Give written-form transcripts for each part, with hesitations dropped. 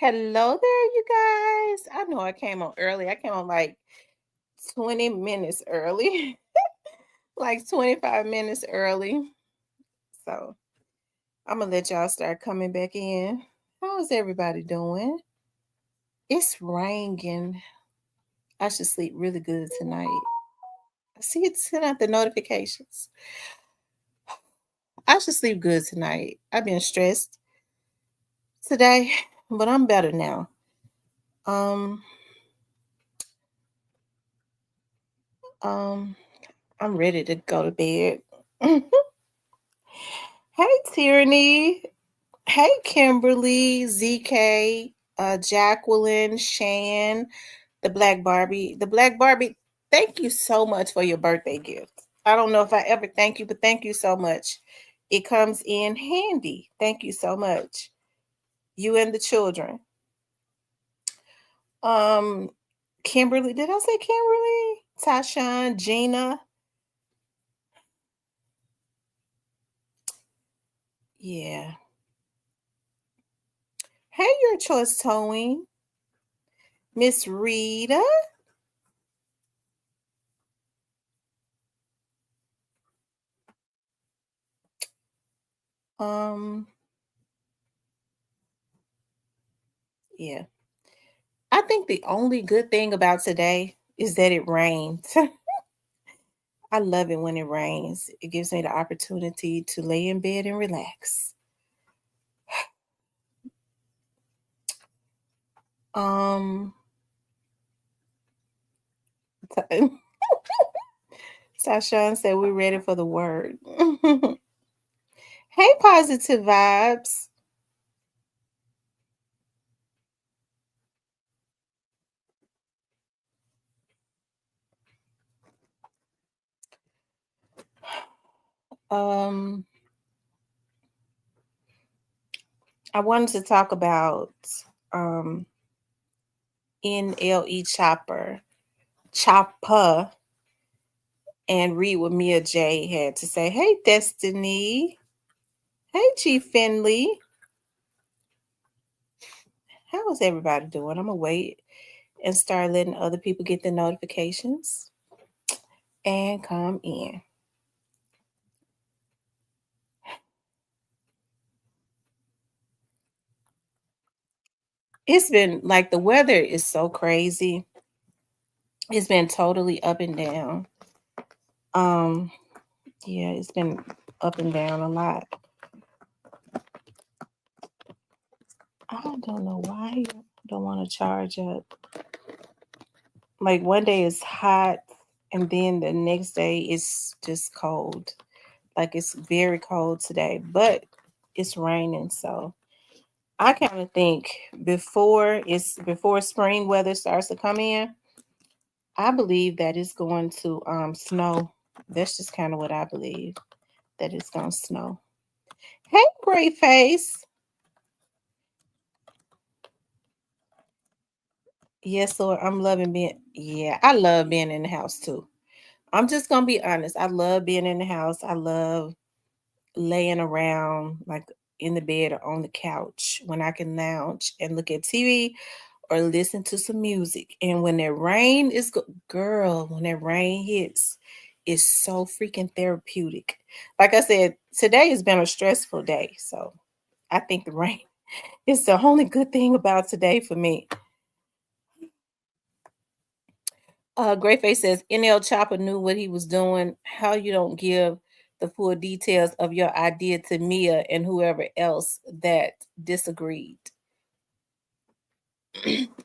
Hello there, you guys. I know I came on early. I came on like 20 minutes early, like 25 minutes early. So I'm going to let y'all start coming back in. How's everybody doing? It's raining. I should sleep really good tonight. I see it send out the notifications. I should sleep good tonight. I've been stressed today, but I'm better now. Um, um, I'm ready to go to bed. Hey, Tyranny. Hey, Kimberly, ZK, Jacqueline, Shan, the Black Barbie. The Black Barbie, thank you so much for your birthday gift. I don't know if I ever thank you, but thank you so much. It comes in handy. Thank you so much. You and the children. Um, Kimberly, did I say Kimberly? Tashawn, Gina. Yeah. Hey, your choice towing. Miss Rita. Um, yeah. I think the only good thing about today is that it rains. I love it when it rains. It gives me the opportunity to lay in bed and relax. Um, Sasha said we're ready for the word. Hey, positive vibes. Um, I wanted to talk about um NLE Choppa, and read what Mia J had to say. Hey, Destiny. Hey, Chief Finley. How is everybody doing? I'm gonna wait and start letting other people get the notifications and come in. It's been like the weather is so crazy. It's been totally up and down. Um, yeah, it's been up and down a lot. I don't know why I don't want to charge up. Like one day it's hot and then the next day it's just cold. Like it's very cold today, but it's raining, so I kind of think before spring weather starts to come in, I believe that it's going to snow. That's just kind of what I believe, that it's gonna snow. Hey, great face. Yes, Lord, I'm loving being. Yeah, I love being in the house too. I'm just gonna be honest. I love being in the house. I love laying around like in the bed or on the couch when I can lounge and look at TV or listen to some music. And when that rain is girl, when that rain hits, it's so freaking therapeutic. Like I said, today has been a stressful day, so I think the rain is the only good thing about today for me. Greyface says NL Chopper knew what he was doing. How you don't give the full details of your idea to Mia and whoever else that disagreed.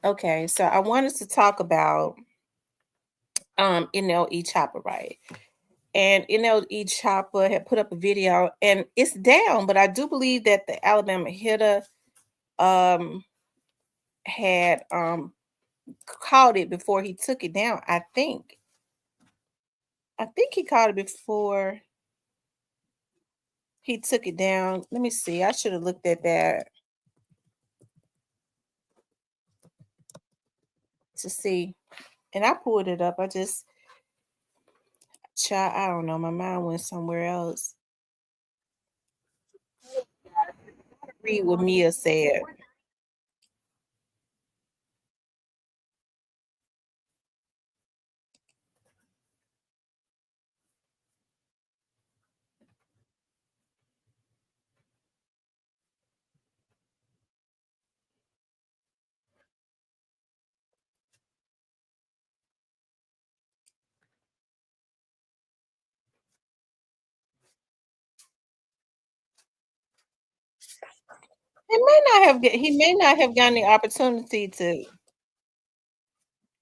Okay, so I wanted to talk about NLE Chopper, right? And NLE Choppa had put up a video and it's down, but I do believe that the Alabama hitter um had caught it before he took it down. I think he caught it before he took it down. Let me see. I should have looked at that to see. And I pulled it up. I don't know. My mind went somewhere else. Read what Mia said. He may not have gotten the opportunity to.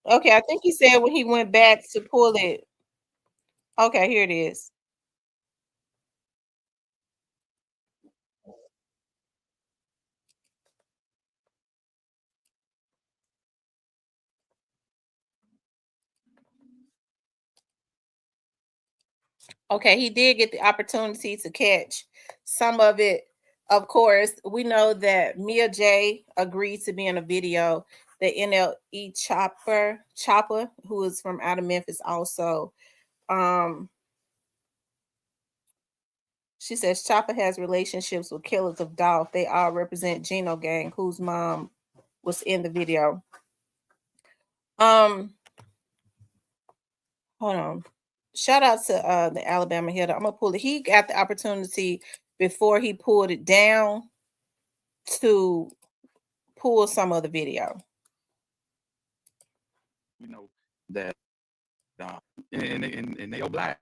Okay, I think he said when he went back to pull it. Okay, here it is. Okay, he did get the opportunity to catch some of it. Of course, we know that Mia J agreed to be in a video. The NLE Choppa, who is from out of Memphis, also. Um, she says Choppa has relationships with killers of Dolph. They all represent Gino Gang, whose mom was in the video. Um, Hold on. Shout out to the Alabama hitter. I'm gonna pull it. He got the opportunity before he pulled it down to pull some of the video. You know that, and they all black.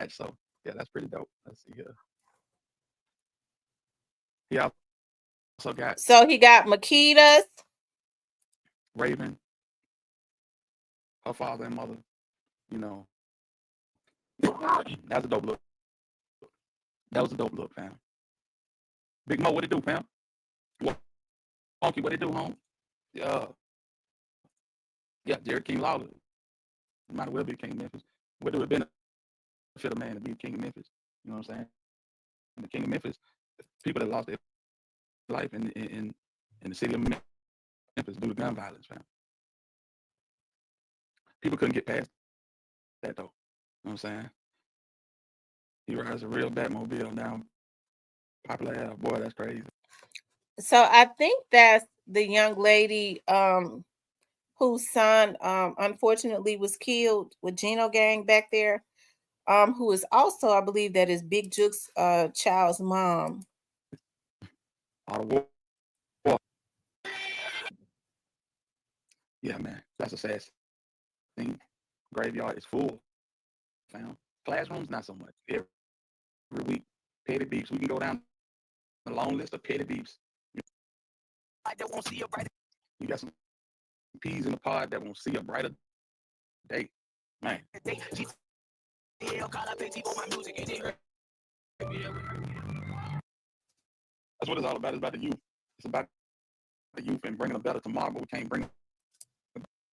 So yeah, that's pretty dope. Let's see here. He also got So he got Makita's. Raven, her father and mother. You know, that's a dope look. That was a dope look, fam. Big Mo, what it do, fam? Funky, what it do, home? Yeah, Jared King Lawler. Might as well be king of Memphis. What do it benefit a man to be king of Memphis? You know what I'm saying? And the king of Memphis, people that lost their life in the city of Memphis due to gun violence, fam. People couldn't get past that though. You know what I'm saying? He rides a real Batmobile down Popular Ave. Boy, that's crazy. So I think that's the young lady whose son unfortunately was killed with Gino Gang back there. Who is also, I believe, that is Big Juke's child's mom. All the war. Yeah, man, that's a sad thing. Graveyard is full. Fam. Classrooms, not so much. Every week, petty beefs. We can go down the long list of petty beefs. I don't want to see a brighter. You got some peas in the pod that won't see a brighter day, man. That's what it's all about. It's about the youth. It's about the youth and bringing a better tomorrow, but we can't bring.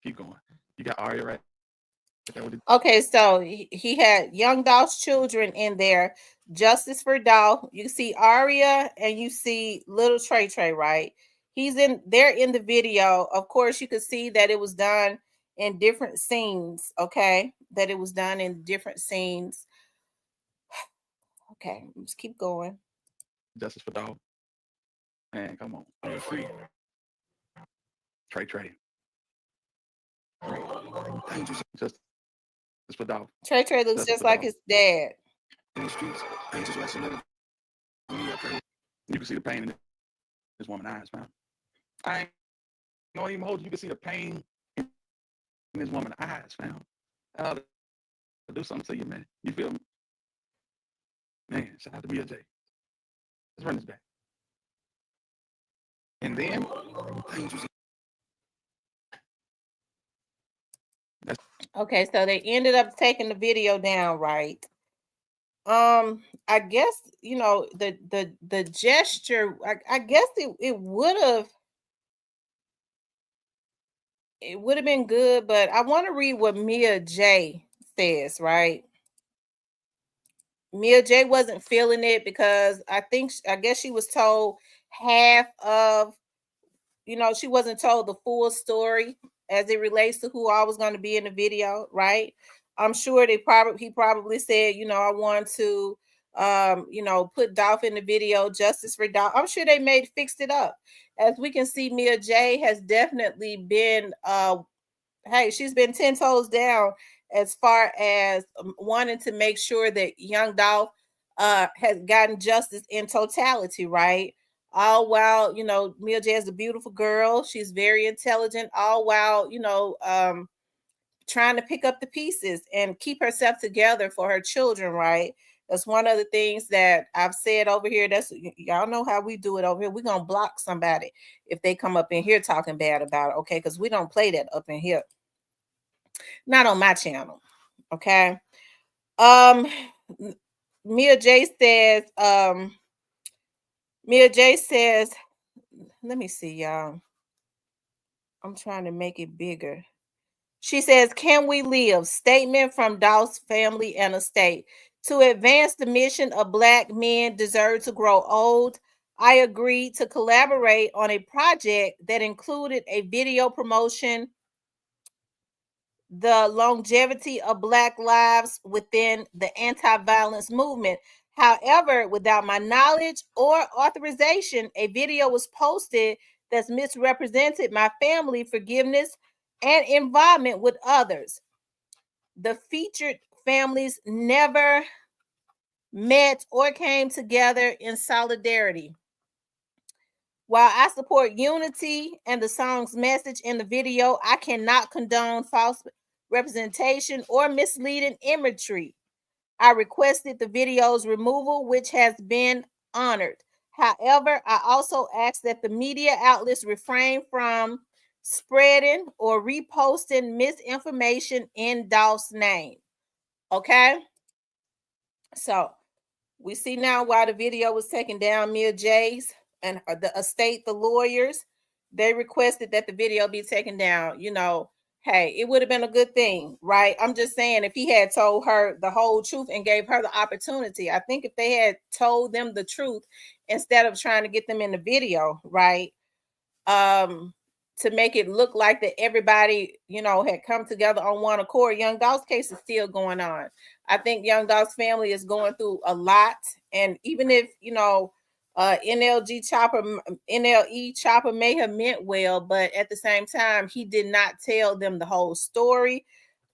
Keep going. You got Aria, right? Okay, so he had Young Dolph's children in there. Justice for Dolph. You see Aria and you see little Trey, right? They're in the video. Of course, you could see that it was done in different scenes. Okay, that it was done in different scenes. Okay, let's keep going. Justice for Dolph. Man, come on. I'm free. Trey. Justice for Dolph. Trey looks just like his dad. In the streets, I just watching them. You can see the pain in this woman's eyes, man. I ain't gonna even hold you. You can see the pain in this woman's eyes, fam. I'll do something to you, man. You feel me? Man, shout out to BJ. Let's run this back. And then, okay, so they ended up taking the video down, right? I guess the gesture. I guess it would have been good, but I want to read what Mia J says, right? Mia J wasn't feeling it because I guess she was told half of, she wasn't told the full story as it relates to who all was going to be in the video, right? I'm sure he probably said, I want to put Dolph in the video, justice for Dolph. I'm sure they fixed it up. As we can see, Mia J has definitely been she's been 10 toes down as far as wanting to make sure that Young Dolph has gotten justice in totality, right? All while, Mia J is a beautiful girl. She's very intelligent, all while, trying to pick up the pieces and keep herself together for her children, right? That's one of the things that I've said over here. That's y'all know how we do it over here. We're gonna block somebody if they come up in here talking bad about it, okay? Because we don't play that up in here. Not on my channel. Okay. Um Mia J says, Mia J says, let me see, y'all. I'm trying to make it bigger. She says, can we live? Statement from Dolph's family and estate. To advance the mission of Black men deserve to grow old, I agreed to collaborate on a project that included a video promotion the longevity of Black lives within the anti-violence movement. However, without my knowledge or authorization, a video was posted that's misrepresented my family, forgiveness, and involvement with others. The featured families never met or came together in solidarity. While I support unity and the song's message in the video, I cannot condone false representation or misleading imagery. I requested the video's removal, which has been honored. However, I also asked that the media outlets refrain from spreading or reposting misinformation in Dolph's name. Okay? So we see now why the video was taken down. Mia J's and the estate, the lawyers, they requested that the video be taken down. You know, hey, it would have been a good thing, right? I'm just saying, if he had told her the whole truth and gave her the opportunity, I think if they had told them the truth instead of trying to get them in the video, right? To make it look like that everybody, you know, had come together on one accord. Young Dolph's case is still going on. I think Young Dolph's family is going through a lot. And even if, you know, NLE Choppa may have meant well, but at the same time, he did not tell them the whole story.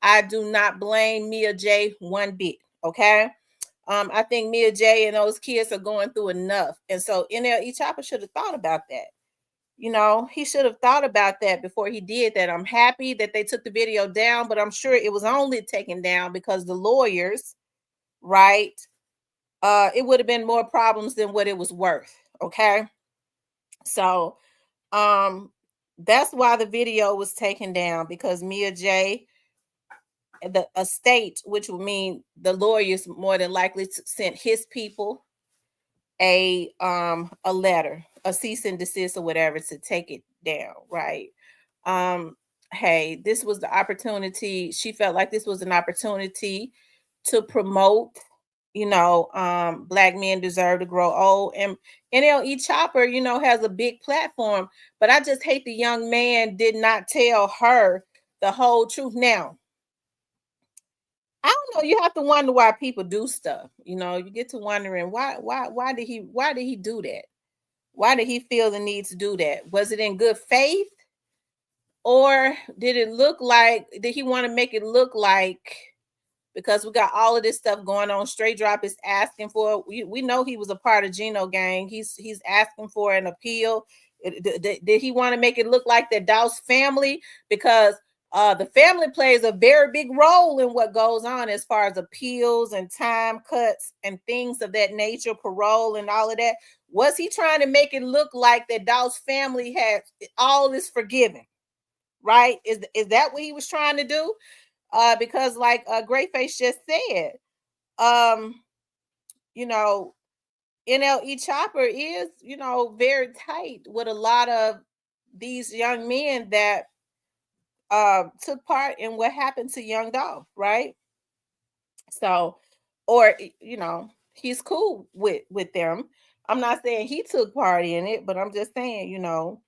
I do not blame Mia J one bit. Okay. I think Mia J and those kids are going through enough. And so NLE Choppa should have thought about that. You know, he should have thought about that before he did that. I'm happy that they took the video down, but I'm sure it was only taken down because the lawyers, right? It would have been more problems than what it was worth. Okay. So that's why the video was taken down, because Mia J, the estate, which would mean the lawyers more than likely sent his people a letter, a cease and desist or whatever, to take it down, right? Hey, this was the opportunity. She felt like this was an opportunity to promote, you know, Black men deserve to grow old. And NLE Choppa, you know, has a big platform, but I just hate the young man did not tell her the whole truth. Now, I don't know. You have to wonder why people do stuff. You know, you get to wondering why did he do that? Why did he feel the need to do that? Was it in good faith? Or did he want to make it look like, because we got all of this stuff going on, Straight Drop is asking for, we know he was a part of Gino Gang. He's asking for an appeal. Did he want to make it look like that Dolph's family? Because the family plays a very big role in what goes on as far as appeals and time cuts and things of that nature, parole and all of that. Was he trying to make it look like that Dolph's family had all this forgiven? Right? Is that what he was trying to do? Because like Greyface just said, you know, NLE Choppa is, you know, very tight with a lot of these young men that took part in what happened to Young Dolph, right? So, or you know, he's cool with them. I'm not saying he took part in it, but I'm just saying, you know,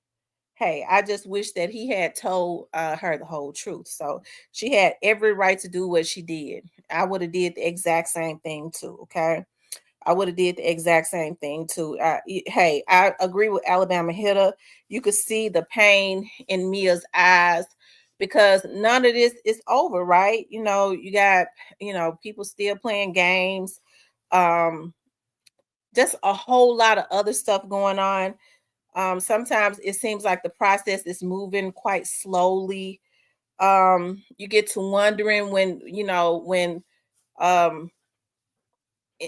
hey, I just wish that he had told her the whole truth. So she had every right to do what she did. I would have did the exact same thing too. Okay, I would have did the exact same thing too. Hey, I agree with Alabama Hitter. You could see the pain in Mia's eyes because none of this is over, right? You know, you got, you know, people still playing games. Just a whole lot of other stuff going on. Sometimes it seems like the process is moving quite slowly. You get to wondering when, you know, when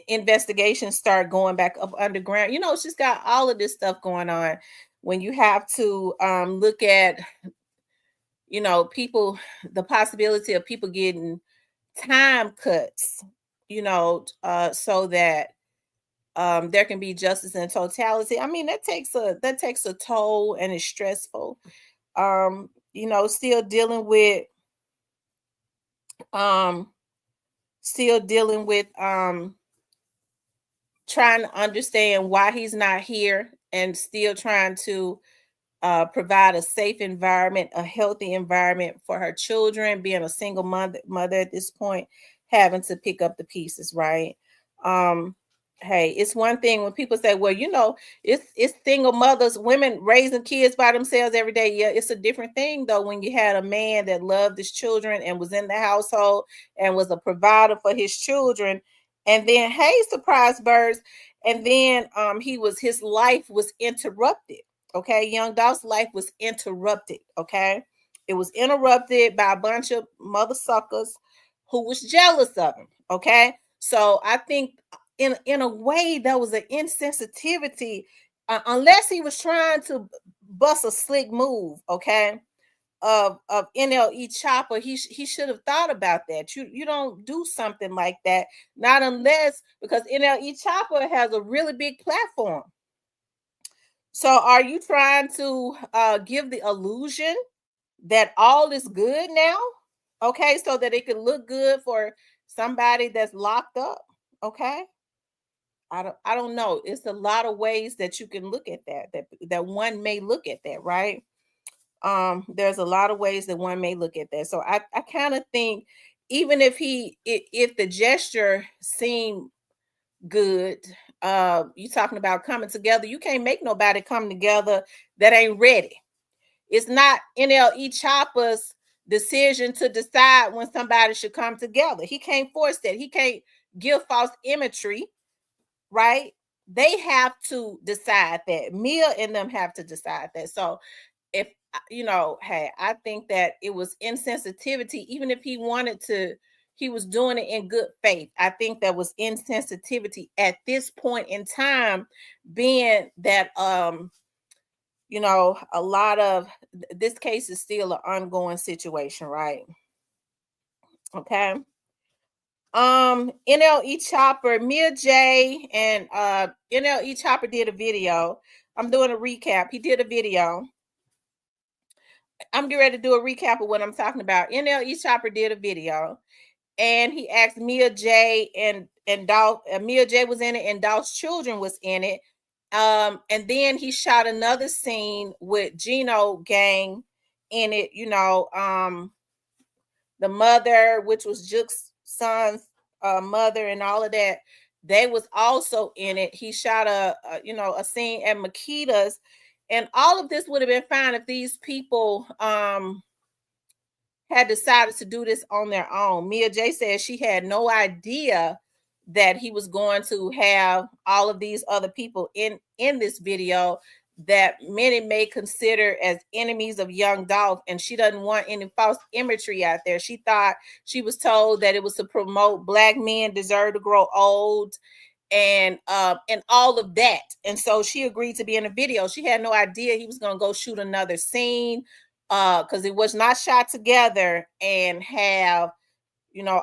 investigations start going back up underground. It's just got all of this stuff going on. When you have to look at, people, the possibility of people getting time cuts, so that there can be justice in totality. I mean, that takes a toll and it's stressful. Still dealing with um still dealing with trying to understand why he's not here, and still trying to provide a safe environment, a healthy environment for her children, being a single mother at this point, having to pick up the pieces, right? Um, hey, it's one thing when people say, well, it's single mothers, women raising kids by themselves every day. Yeah, it's a different thing though when you had a man that loved his children and was in the household and was a provider for his children. And then, hey, surprise birds. And then his life was interrupted. Okay, Young Dolph's life was interrupted. Okay, it was interrupted by a bunch of mother suckers who was jealous of him. Okay, so I think in a way that was an insensitivity, unless he was trying to bust a slick move. Okay, of NLE Choppa, he should have thought about that. You don't do something like that, not unless, because NLE Choppa has a really big platform. So are you trying to give the illusion that all is good now? Okay, so that it can look good for somebody that's locked up. Okay. I don't know. It's a lot of ways that you can look at that one may look at that, right? There's a lot of ways that one may look at that. So I kind of think, even if the gesture seemed good, you talking about coming together, you can't make nobody come together that ain't ready. It's not NLE Choppa's decision to decide when somebody should come together. He can't force that. He can't give false imagery, right? They have to decide that. Mia and them have to decide that. So if hey, I think that it was insensitivity. Even if he wanted to, he was doing it in good faith. I think that was insensitivity at this point in time, being that a lot of this case is still an ongoing situation, right? Okay. NLE Choppa, Mia J, and NLE Choppa did a video. I'm doing a recap. He did a video. I'm getting ready to do a recap of what I'm talking about. NLE Choppa did a video, and he asked Mia J and Dolph. Mia J was in it, and Dolph's children was in it. And then he shot another scene with Gino Gang in it. The mother, which was Juke's son's mother, and all of that. They was also in it. He shot a scene at Makita's, and all of this would have been fine if these people had decided to do this on their own. Mia J said she had no idea that he was going to have all of these other people in this video that many may consider as enemies of Young Dolph, and she doesn't want any false imagery out there. She thought, she was told that it was to promote Black men deserve to grow old, and all of that. And so she agreed to be in a video. She had no idea he was going to go shoot another scene, because it was not shot together, and have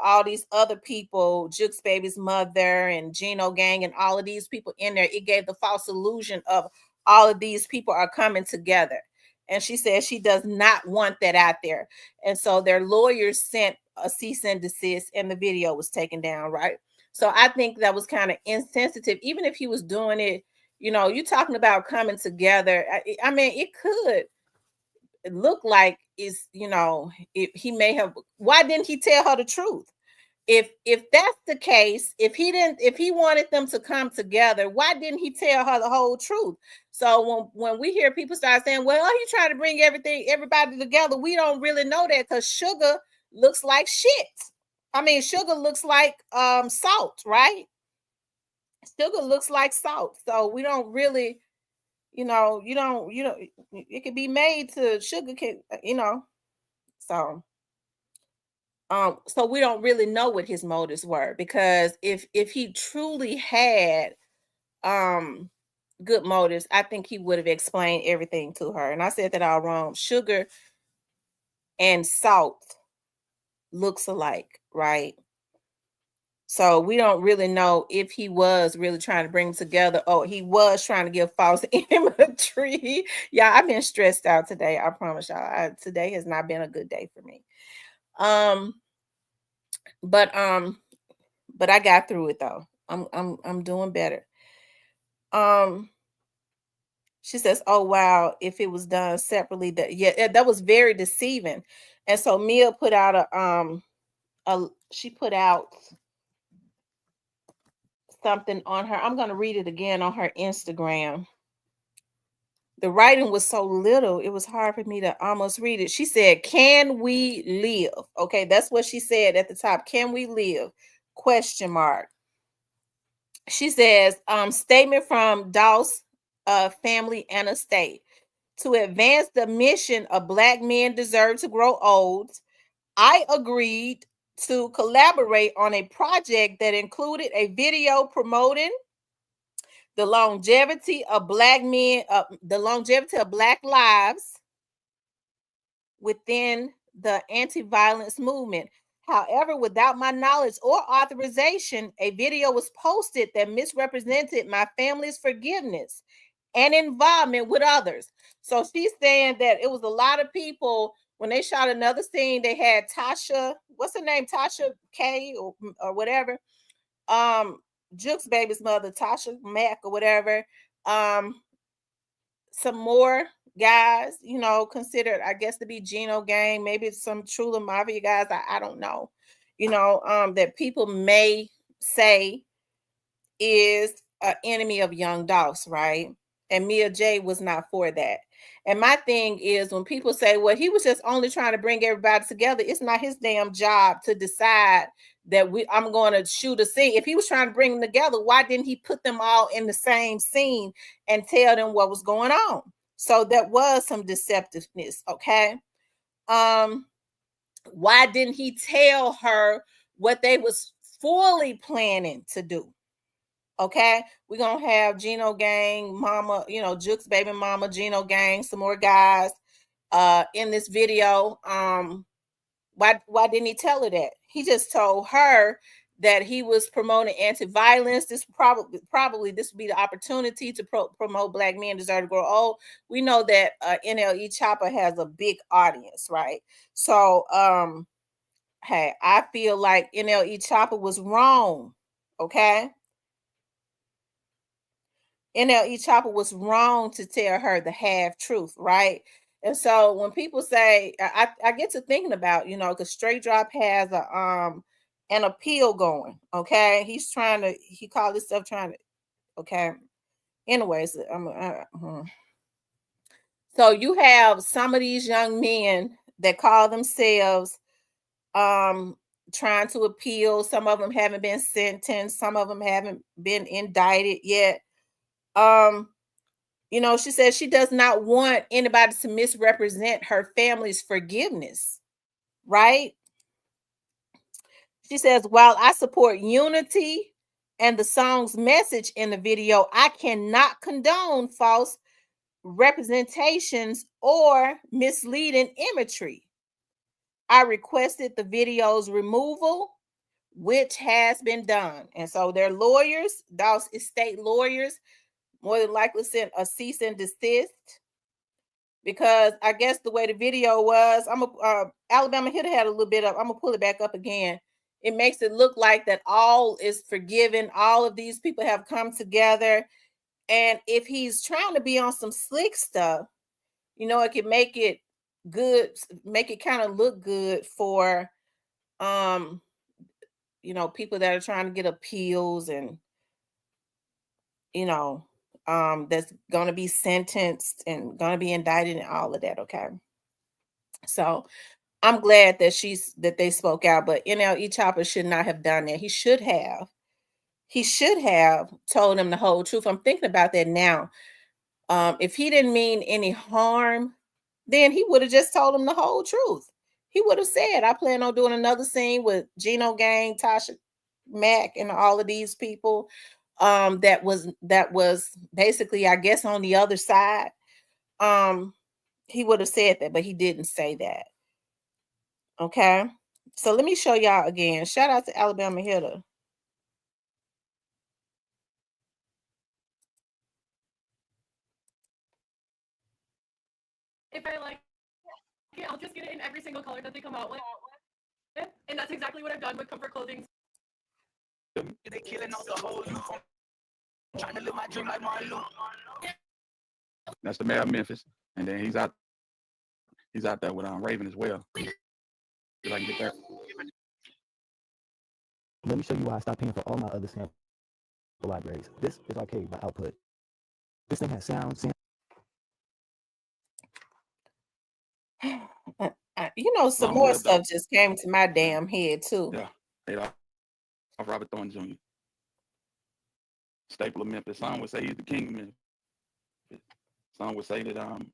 all these other people, Juke's baby's mother and Gino Gang, and all of these people in there. It gave the false illusion of all of these people are coming together. And she said she does not want that out there. And so their lawyers sent a cease and desist, and the video was taken down, right? So I think that was kind of insensitive. Even if he was doing it, you're talking about coming together. I mean, it could look like if he may have, why didn't he tell her the truth? If that's the case, if he wanted them to come together, why didn't he tell her the whole truth? So when we hear people start saying, well, he's trying to bring everybody together, we don't really know that, because Sugar looks like shit. I mean, Sugar looks like salt, right? Sugar looks like salt. So we don't really, it could be made to Sugar can, so So we don't really know what his motives were, because if he truly had good motives, I think he would have explained everything to her. And I said that all wrong. Sugar and salt looks alike, right? So we don't really know if he was really trying to bring them together, or he was trying to give false imagery. Yeah, I've been stressed out today. I promise y'all. Today has not been a good day for me. But I got through it though. I'm doing better. She says, "Oh wow, if it was done separately, that was very deceiving." And so Mia put out she put out something on her. I'm going to read it again on her Instagram. The writing was so little, it was hard for me to almost read it. She said, "Can we live?" Okay, that's what she said at the top. "Can we live?" Question mark. She says, statement from Dolph's family and estate. "To advance the mission of Black men deserve to grow old, I agreed to collaborate on a project that included a video promoting the longevity of Black men, the longevity of Black lives within the anti-violence movement. However, without my knowledge or authorization, a video was posted that misrepresented my family's forgiveness and involvement with others." So she's saying that it was a lot of people when they shot another scene. They had Tasha, what's her name? Tasha K or whatever. Juke's baby's mother, Tasha Mack or whatever. Some more guys, considered, I guess, to be Gino gang, maybe some Trula Mafia guys. I don't know, that people may say is an enemy of Young Dolph's, right? And Mia J was not for that. And my thing is, when people say, well, he was just only trying to bring everybody together, it's not his damn job to decide that I'm going to shoot a scene. If he was trying to bring them together, why didn't he put them all in the same scene and tell them what was going on? So that was some deceptiveness, okay? Why didn't he tell her what they was fully planning to do? Okay, we're gonna have Gino gang mama, Juke's baby mama, Gino gang, some more guys in this video. Why didn't he tell her that? He just told her that he was promoting anti-violence. This probably this would be the opportunity to promote Black men deserve to grow old. We know that NLE Choppa has a big audience, right? So hey, I feel like NLE Choppa was wrong. Okay, NLE Choppa was wrong to tell her the half truth, right? And so when people say, I get to thinking about, because Straight Drop has an appeal going. Okay, he called this stuff trying to. Okay, anyways, so you have some of these young men that call themselves trying to appeal. Some of them haven't been sentenced. Some of them haven't been indicted yet. She says she does not want anybody to misrepresent her family's forgiveness, right? She says, while I support unity and the song's message in the video, I cannot condone false representations or misleading imagery. I requested the video's removal, which has been done. And so their lawyers, Dolph's estate lawyers, more than likely sent a cease and desist, because I guess the way the video was, Alabama Hitter had a little bit of, I'm gonna pull it back up again. It makes it look like that all is forgiven. All of these people have come together. And if he's trying to be on some slick stuff, it can make it good, make it kind of look good for people that are trying to get appeals and that's going to be sentenced and going to be indicted and all of that. Okay, so I'm glad that they spoke out, but NLE Choppa should not have done that. He should have told them the whole truth. I'm thinking about that now. If he didn't mean any harm, then he would have just told them the whole truth. he would have said, I plan on doing another scene with Gino Gang, Tasha Mack, and all of these people. That was basically, I guess, on the other side. He would have said that, but he didn't say that. Okay. So let me show y'all again. Shout out to Alabama Hitter. If I like it, I'll just get it in every single color that they come out with. And that's exactly what I've done with comfort clothing. They killing off the whole youth. Trying to live my dream like Martin Luther. That's the mayor of Memphis, and then he's out there with Raven as well. If I can get that. Let me show you why I stopped paying for all my other sample libraries. This is Arcade by Output. This thing has sound. You know, some more stuff just came to my damn head too. Yeah, paid off Robert Thornton Jr. Staple of Memphis. Some would say he's the king of Memphis. Some would say that God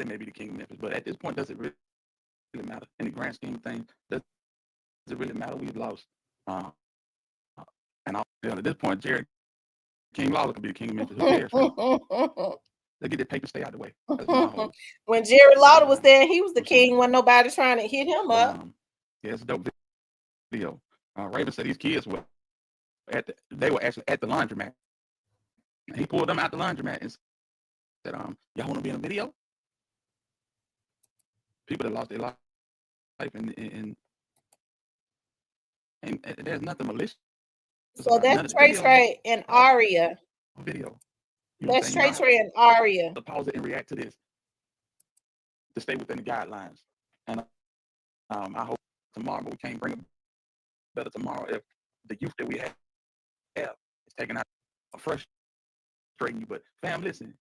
may be the king of Memphis, but at this point, does it really matter in the grand scheme of things? Does it really matter? We've lost, and at this point, Jerry King Lawler could be the king of Memphis. Who cares? They get their paper, stay out of the way. When Jerry Lawler was there, he was the king. When nobody trying to hit him up. Yeah, it's a dope video. Raven said these kids were they were actually at the laundromat. And he pulled them out the laundromat and said, y'all want to be in a video? People that lost their life and there's nothing malicious. So that's Trey and Aria. Video. That's Trey and Aria. To pause it and react to this. To stay within the guidelines. And I hope tomorrow we can't bring a better tomorrow if the youth that we have is taking out a frustrating you. But fam, listen.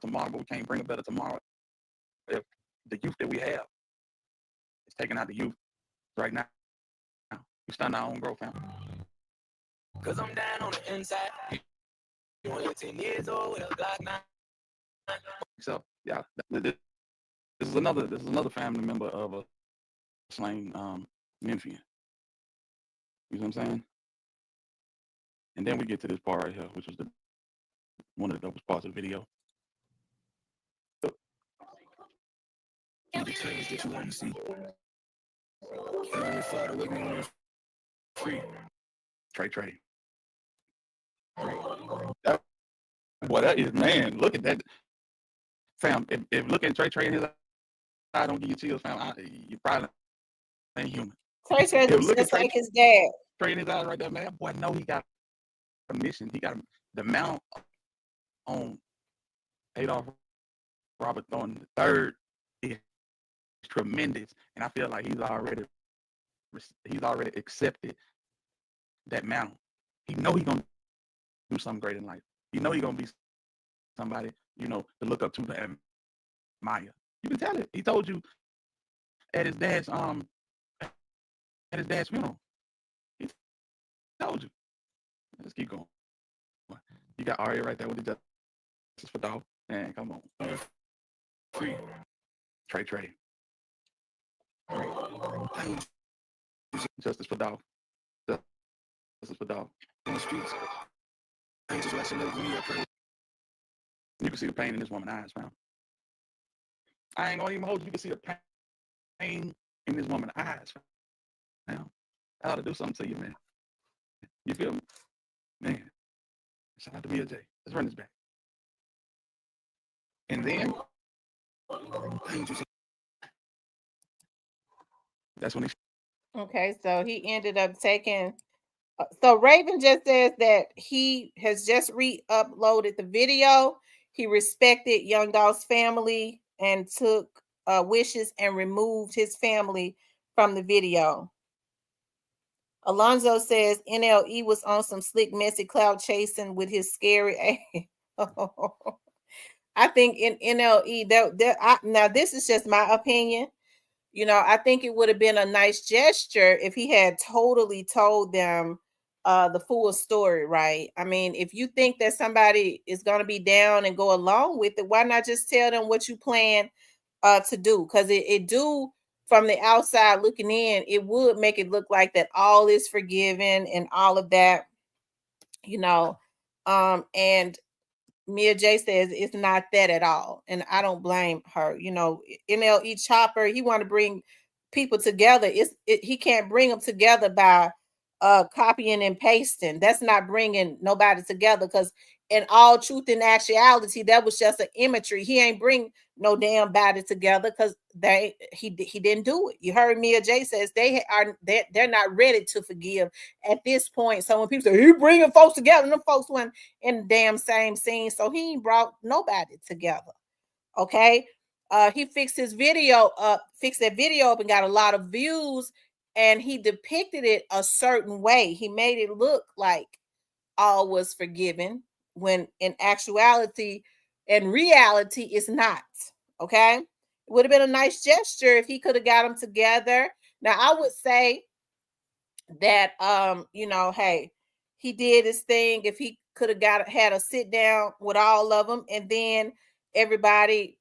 Tomorrow we can't bring a better tomorrow if the youth that we have is taking out the youth right now. We stand our own growth, fam. Cause I'm down on the inside. You only 10 years old with a Glock 9. So yeah, this is another family member of a slain Memphian. You know what I'm saying? And then we get to this part right here, which was one of the dopest parts of the video. That you want to see. Trey. Boy, that is, man, look at that. Fam, if looking at Trey in his eye don't give you chills, fam, you probably ain't human. Trey looks just like his dad. Trey in his eyes right there, man. Boy, no, he got a mission. He got the mount on Adolph Robert Thornton III is tremendous. And I feel like he's already accepted that mount. He know he's gonna do something great in life. You know he's gonna be somebody, to look up to, to admire. You can tell it. He told you at his dad's funeral. He told you. Let's keep going. You got Aria right there with the justice for Dolph. Man, come on. Free. Trey. Justice for Dolph. Justice for Dolph. In the streets. You can see the pain in this woman's eyes, fam. I ain't gonna even hold you. You can see the pain in this woman's eyes, fam. I ought to do something to you, man. You feel me? Man. Shout out to BJ. Let's run this back. And then that's when Okay, so he ended up taking. So Raven just says that he has just re-uploaded the video. He respected Young Dolph's family and took wishes and removed his family from the video. Alonzo says NLE was on some slick, messy cloud chasing with his scary. I think in NLE now this is just my opinion. I think it would have been a nice gesture if he had totally told them the full story, right? I mean, if you think that somebody is going to be down and go along with it, why not just tell them what you plan to do? Because it do, from the outside looking in, it would make it look like that all is forgiven and all of that, you know. And Mia J says it's not that at all, and I don't blame her. You know, NLE Chopper, he want to bring people together. He can't bring them together by copying and pasting. That's not bringing nobody together, because in all truth and actuality, that was just an imagery. He ain't bring no damn body together, because he didn't do it. You heard Mia J says they're not ready to forgive at this point. So when people say he bringing folks together, and them folks went in the damn same scene, so he ain't brought nobody together. Okay. He fixed that video up and got a lot of views, and he depicted it a certain way. He made it look like all was forgiven, when in actuality and reality it's not. Okay. It would have been a nice gesture if he could have got them together. Now I would say that hey, he did his thing. If he could have had a sit down with all of them, and then everybody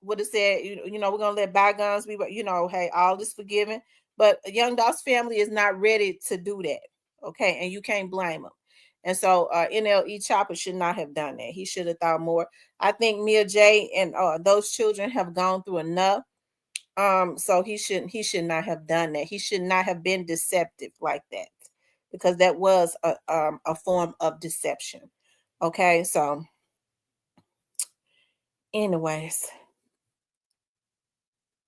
would have said, we're gonna let bygones be, hey, all is forgiven. But Young Dolph's family is not ready to do that. Okay, and you can't blame them. And so NLE Choppa should not have done that. He should have thought more. I think Mia J and those children have gone through enough. So he should not have done that. He should not have been deceptive like that, because that was a form of deception. Okay, so anyways,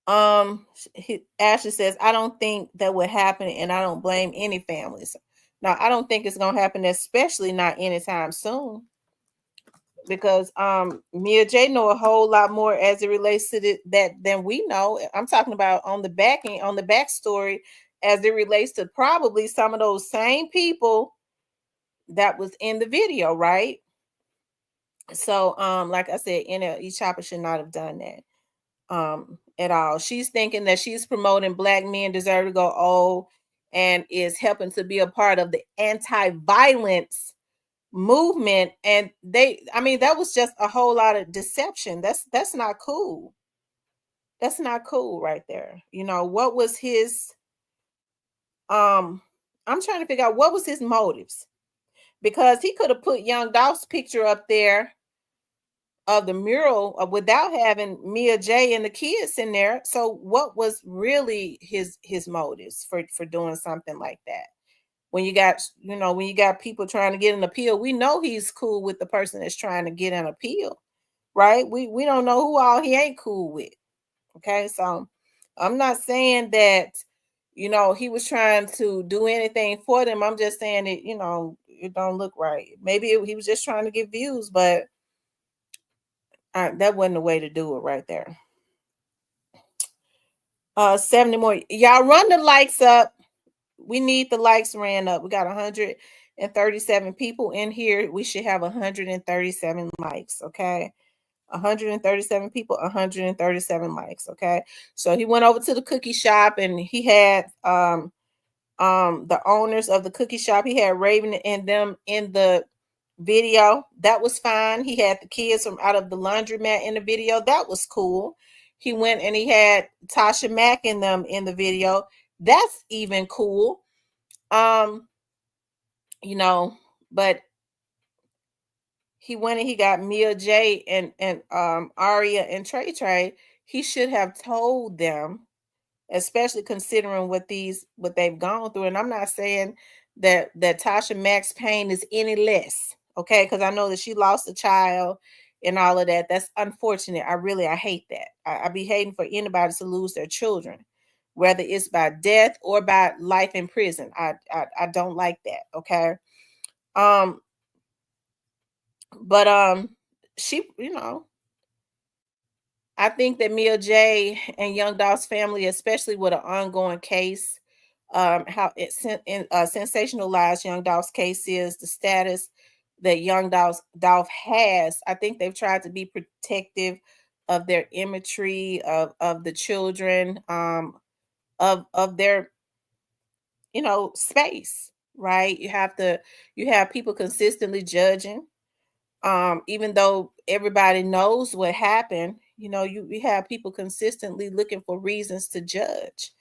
Ashley says, I don't think that would happen, and I don't blame any families. Now, I don't think it's gonna happen, especially not anytime soon, because Mia J know a whole lot more as it relates to that than we know. I'm talking about on the back end, on the backstory, as it relates to probably some of those same people that was in the video, right? So like I said, NLE Chopper should not have done that at all. She's thinking that she's promoting Black men deserve to go old, and is helping to be a part of the anti-violence movement. And that was just a whole lot of deception. That's not cool. That's not cool right there. What was his I'm trying to figure out what was his motives, because he could have put Young Dolph's picture up there of the mural without having Mia J and the kids in there. So what was really his motives for doing something like that? When you got people trying to get an appeal, we know he's cool with the person that's trying to get an appeal, right? We don't know who all he ain't cool with. Okay, so I'm not saying that he was trying to do anything for them. I'm just saying it it don't look right. Maybe he was just trying to get views, but that wasn't the way to do it right there. 70 more. Y'all run the likes up. We need the likes ran up. We got 137 people in here. We should have 137 likes. Okay. 137 people, 137 likes. Okay. So he went over to the cookie shop, and he had the owners of the cookie shop. He had Raven and them in the video. That was fine. He had the kids from out of the laundromat in the video. That was cool. He went and he had Tasha Mack in them in the video. That's even cool. But he went and he got Mia J and Aria and Trey. He should have told them, especially considering what they've gone through. And I'm not saying that Tasha Mack's pain is any less, okay? Because I know that she lost a child and all of that. That's unfortunate. I hate that. I be hating for anybody to lose their children, whether it's by death or by life in prison. I don't like that, okay? But she, I think that Mia J and Young Dolph's family, especially with an ongoing case, how it sensationalized Young Dolph's case is, the status that Young Dolph has. I think they've tried to be protective of their imagery, of the children, of their space. right? You have people consistently judging. Even though everybody knows what happened, you have people consistently looking for reasons to judge.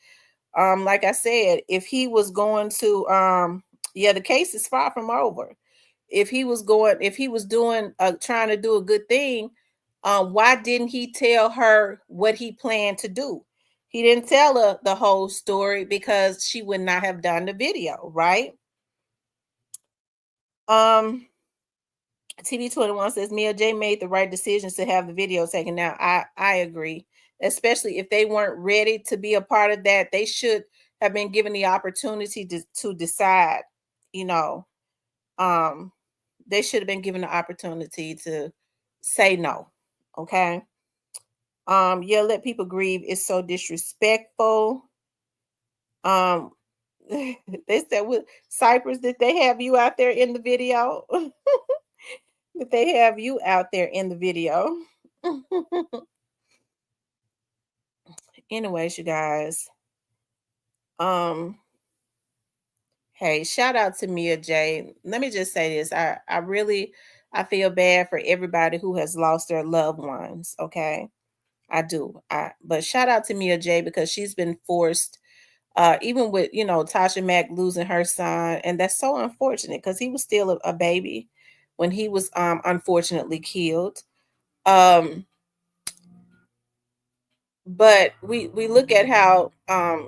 Like I said, if he was going to yeah, the case is far from over. If he was doing trying to do a good thing, why didn't he tell her what he planned to do? He didn't tell her the whole story because she would not have done the video, right? TV21 says Mia J made the right decisions to have the video taken down. I agree, especially if they weren't ready to be a part of that. They should have been given the opportunity to decide. You know, they should have been given the opportunity to say no. Okay. Yeah, let people grieve. It's so disrespectful. They said with Cypress, did they have you out there in the video? Did they have you out there in the video? Anyways, you guys. Hey, shout out to Mia J. Let me just say this. I feel bad for everybody who has lost their loved ones. Okay. I do. But shout out to Mia J because she's been forced, even with Tasha Mack losing her son, and that's so unfortunate because he was still a baby when he was unfortunately killed. But we look at how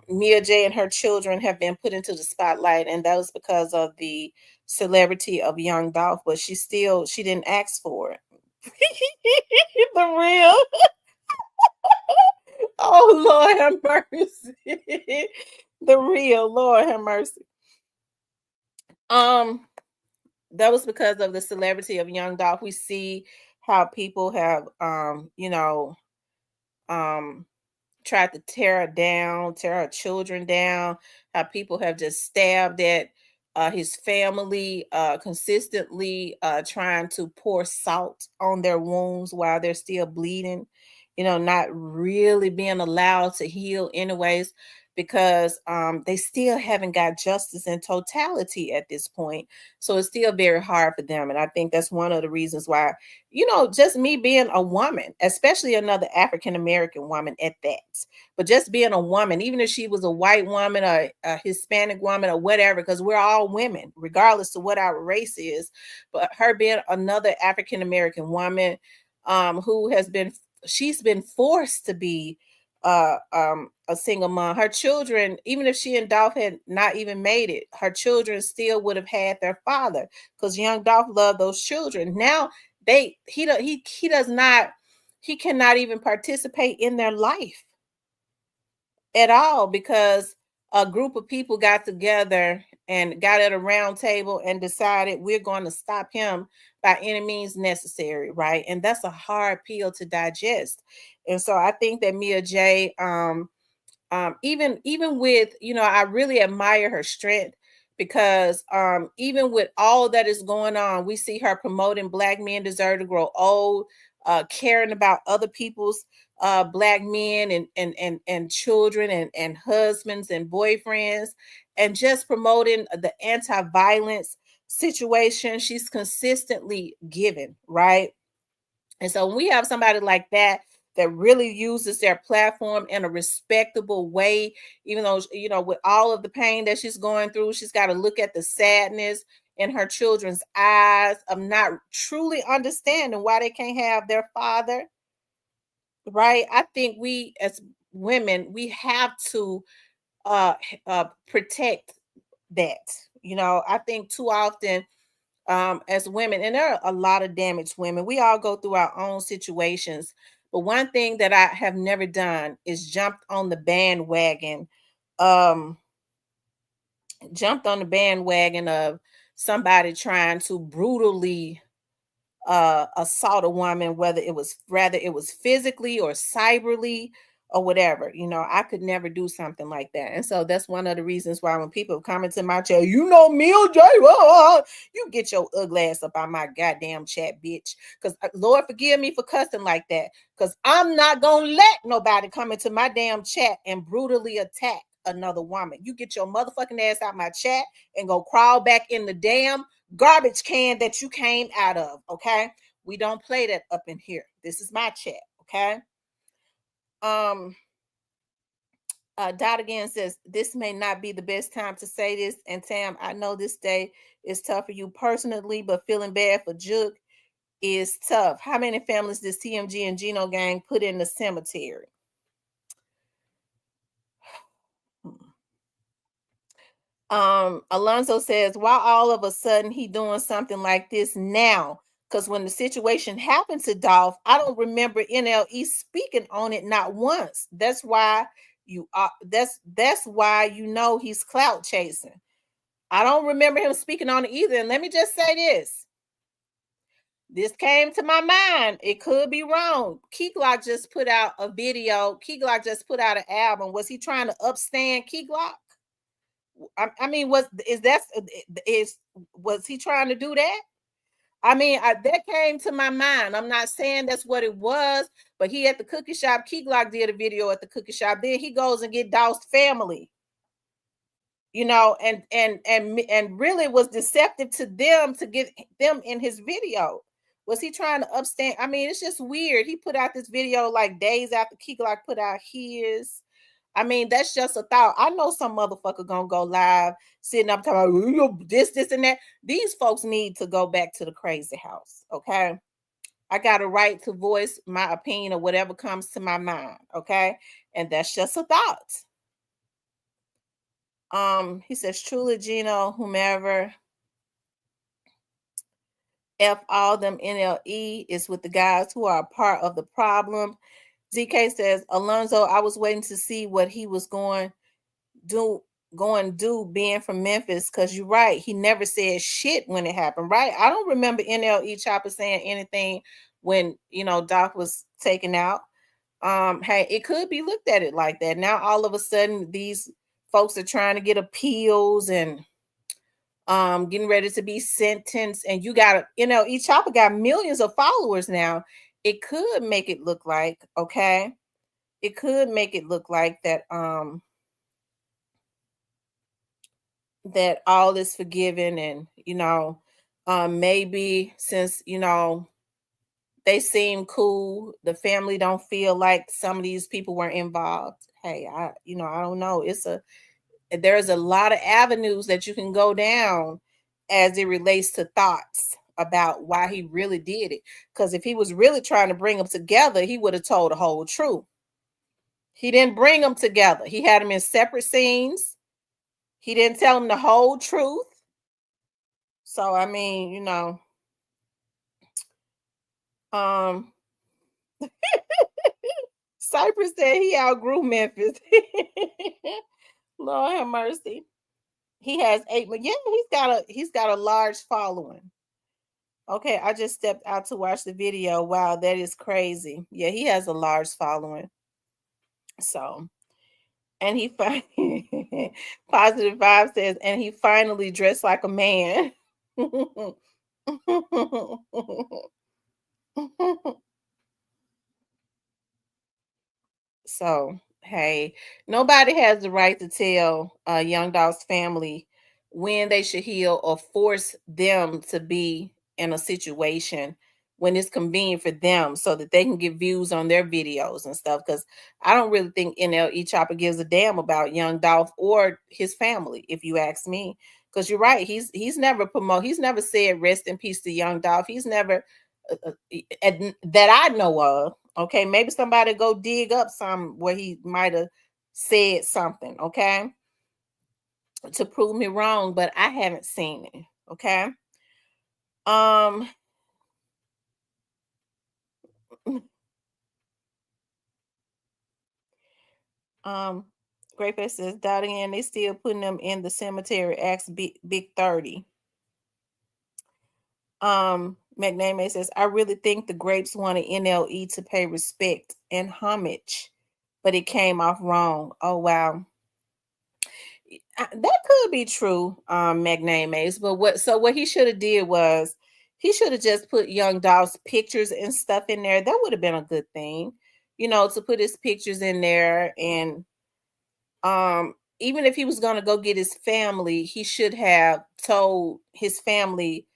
Mia J and her children have been put into the spotlight, and that was because of the celebrity of Young Dolph. But she didn't ask for it. The real. Oh Lord have mercy. The real Lord have mercy. That was because of the celebrity of Young Dolph. We see how people have tried to tear her down, tear her children down, how people have just stabbed at his family, consistently trying to pour salt on their wounds while they're still bleeding, not really being allowed to heal anyways, because they still haven't got justice in totality at this point. So it's still very hard for them. And I think that's one of the reasons why, just me being a woman, especially another African-American woman at that, but just being a woman, even if she was a white woman or a Hispanic woman or whatever, because we're all women, regardless of what our race is, but her being another African-American woman she's been forced to be a single mom. Her children, even if she and Dolph had not even made it, her children still would have had their father because Young Dolph loved those children. Now he cannot even participate in their life at all because a group of people got together and got at a round table and decided we're going to stop him by any means necessary, right? And that's a hard pill to digest. And so I think that Mia J, even with, I really admire her strength because even with all that is going on, we see her promoting Black men deserve to grow old, caring about other people's Black men and children and husbands and boyfriends, and just promoting the anti-violence situation. She's consistently giving, right? And so when we have somebody like that really uses their platform in a respectable way, even though, with all of the pain that she's going through, she's got to look at the sadness in her children's eyes of not truly understanding why they can't have their father, right? I think we as women, we have to protect that. I think too often as women, and there are a lot of damaged women, we all go through our own situations. But one thing that I have never done is jumped on the bandwagon of somebody trying to brutally assault a woman, whether it was physically or cyberly or whatever. I could never do something like that. And so that's one of the reasons why when people comment to my chat, Mia J, you get your ugly ass up on my goddamn chat, bitch. Because Lord forgive me for cussing like that. Because I'm not gonna let nobody come into my damn chat and brutally attack another woman. You get your motherfucking ass out my chat and go crawl back in the damn garbage can that you came out of, okay? We don't play that up in here. This is my chat, okay? Dot again says, this may not be the best time to say this. And Tam, I know this day is tough for you personally, but feeling bad for Juke is tough. How many families does TMG and Gino gang put in the cemetery? Alonzo says, why all of a sudden he doing something like this now? Because when the situation happened to Dolph, I don't remember NLE speaking on it not once. That's why you are that's why you know he's clout chasing. I don't remember him speaking on it either. And let me just say this. This came to my mind. It could be wrong. Key Glock just put out a video. Key Glock just put out an album. Was he trying to upstand Key Glock? I mean, was he trying to do that? I mean, that came to my mind. I'm not saying that's what it was, but he at the cookie shop. Key Glock did a video at the cookie shop. Then he goes and get Dolph's family, you know, and really was deceptive to them to get them in his video. Was he trying to upstand? I mean, it's just weird. He put out this video like days after Key Glock put out his. I mean, that's just a thought. I know some motherfucker gonna go live, sitting up talking about this, and that. These folks need to go back to the crazy house, okay? I got a right to voice my opinion or whatever comes to my mind, okay? And that's just a thought. He says, truly, Gino, whomever, F all them NLE is with the guys who are a part of the problem. ZK says, Alonzo, I was waiting to see what he was going do being from Memphis, because you're right, he never said shit when it happened, right? I don't remember NLE Choppa saying anything when, you know, Doc was taken out. Hey, it could be looked at it like that. Now all of a sudden these folks are trying to get appeals and getting ready to be sentenced, and you got, you know, each Choppa got millions of followers now. It could make it look like, okay, it could make it look like that that all is forgiven, and you know, maybe since, you know, they seem cool, the family don't feel like some of these people were involved. Hey, I don't know. There's a lot of avenues that you can go down as it relates to thoughts about why he really did it. Because if he was really trying to bring them together, he would have told the whole truth. He didn't bring them together. He had them in separate scenes. He didn't tell them the whole truth. So, I mean, you know, Cypress said he outgrew Memphis. Lord have mercy. He has 8 million. Yeah, he's got a large following. Okay, I just stepped out to watch the video. Wow, that is crazy. Yeah, he has a large following. So, and he positive vibe says, and he finally dressed like a man. So, hey, nobody has the right to tell Young Dolph's family when they should heal or force them to be in a situation when it's convenient for them so that they can get views on their videos and stuff. Because I don't really think NLE Choppa gives a damn about Young Dolph or his family, if you ask me. Because you're right, he's never said rest in peace to Young Dolph. He's never that I know of. Okay, maybe somebody go dig up some where he might have said something, okay, to prove me wrong, but I haven't seen it. Okay. Grayface says, doubting, and they still putting them in the cemetery. Ask Big 30. McNamee says, I really think the Grapes wanted NLE to pay respect and homage, but it came off wrong. Oh wow. That could be true, McNamee. But what he should have did was he should have just put Young Dolph's pictures and stuff in there. That would have been a good thing, you know, to put his pictures in there and even if he was going to go get his family, he should have told his family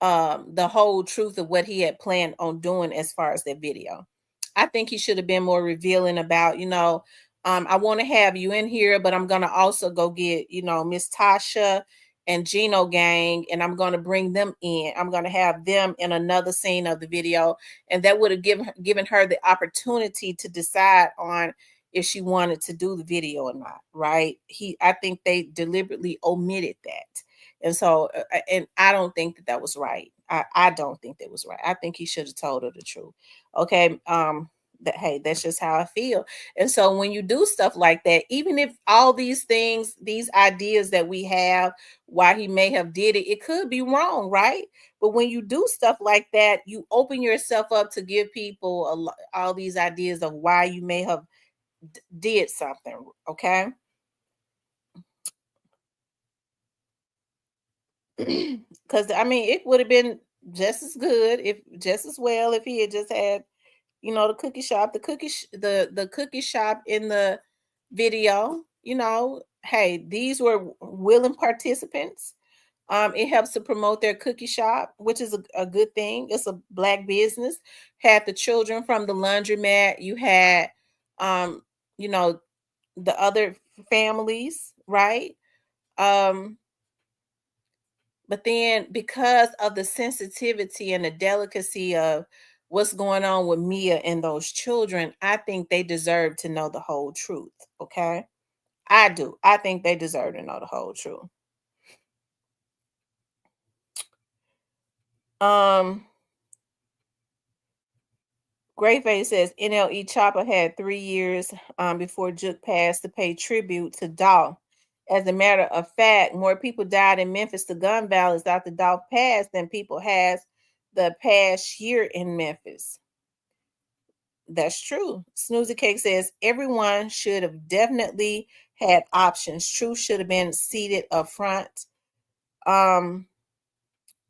the whole truth of what he had planned on doing as far as that video. I think he should have been more revealing about, I want to have you in here, but I'm gonna also go get, Miss Tasha and Gino gang, and I'm gonna bring them in. I'm gonna have them in another scene of the video, and that would have given her the opportunity to decide on if she wanted to do the video or not, right? I think they deliberately omitted that. And so, and I don't think that was right. I don't think that was right. I think he should have told her the truth. Okay. Hey, that's just how I feel. And so when you do stuff like that, even if all these things, these ideas that we have, why he may have did it, it could be wrong, right? But when you do stuff like that, you open yourself up to give people all these ideas of why you may have did something. Okay. Because I mean, it would have been just as good, if just as well, if he had just had, the cookie shop, the cookie shop in the video. Hey, these were willing participants. It helps to promote their cookie shop, which is a good thing. It's a black business. Had the children from the laundromat. You had, um, you know, the other families, right? Um, But then, because of the sensitivity and the delicacy of what's going on with Mia and those children, I think they deserve to know the whole truth. Okay. I do. I think they deserve to know the whole truth. Um, Greyface says NLE Choppa had 3 years before Juke passed to pay tribute to Dolph. As a matter of fact, more people died in Memphis, the gun violence after Dolph passed, than people has the past year in Memphis. That's true. Snoozy Cake says everyone should have definitely had options. Truth should have been seated up front. I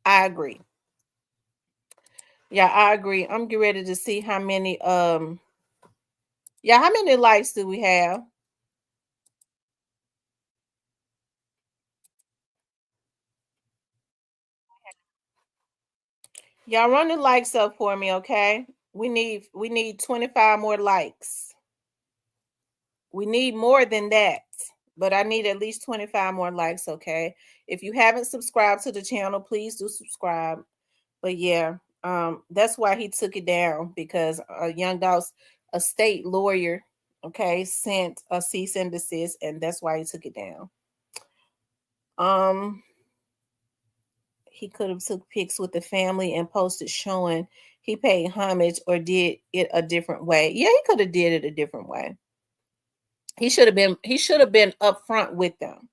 agree. Yeah, I agree. I'm getting ready to see how many how many likes do we have? Y'all run the likes up for me, okay? We need 25 more likes. We need more than that, but I need at least 25 more likes, okay? If you haven't subscribed to the channel, please do subscribe. But yeah, that's why he took it down, because Young Dolph's a state lawyer, okay, sent a cease and desist, and that's why he took it down. He could have took pics with the family and posted showing he paid homage, or did it a different way. Yeah, he could have did it a different way. He should have been upfront with them,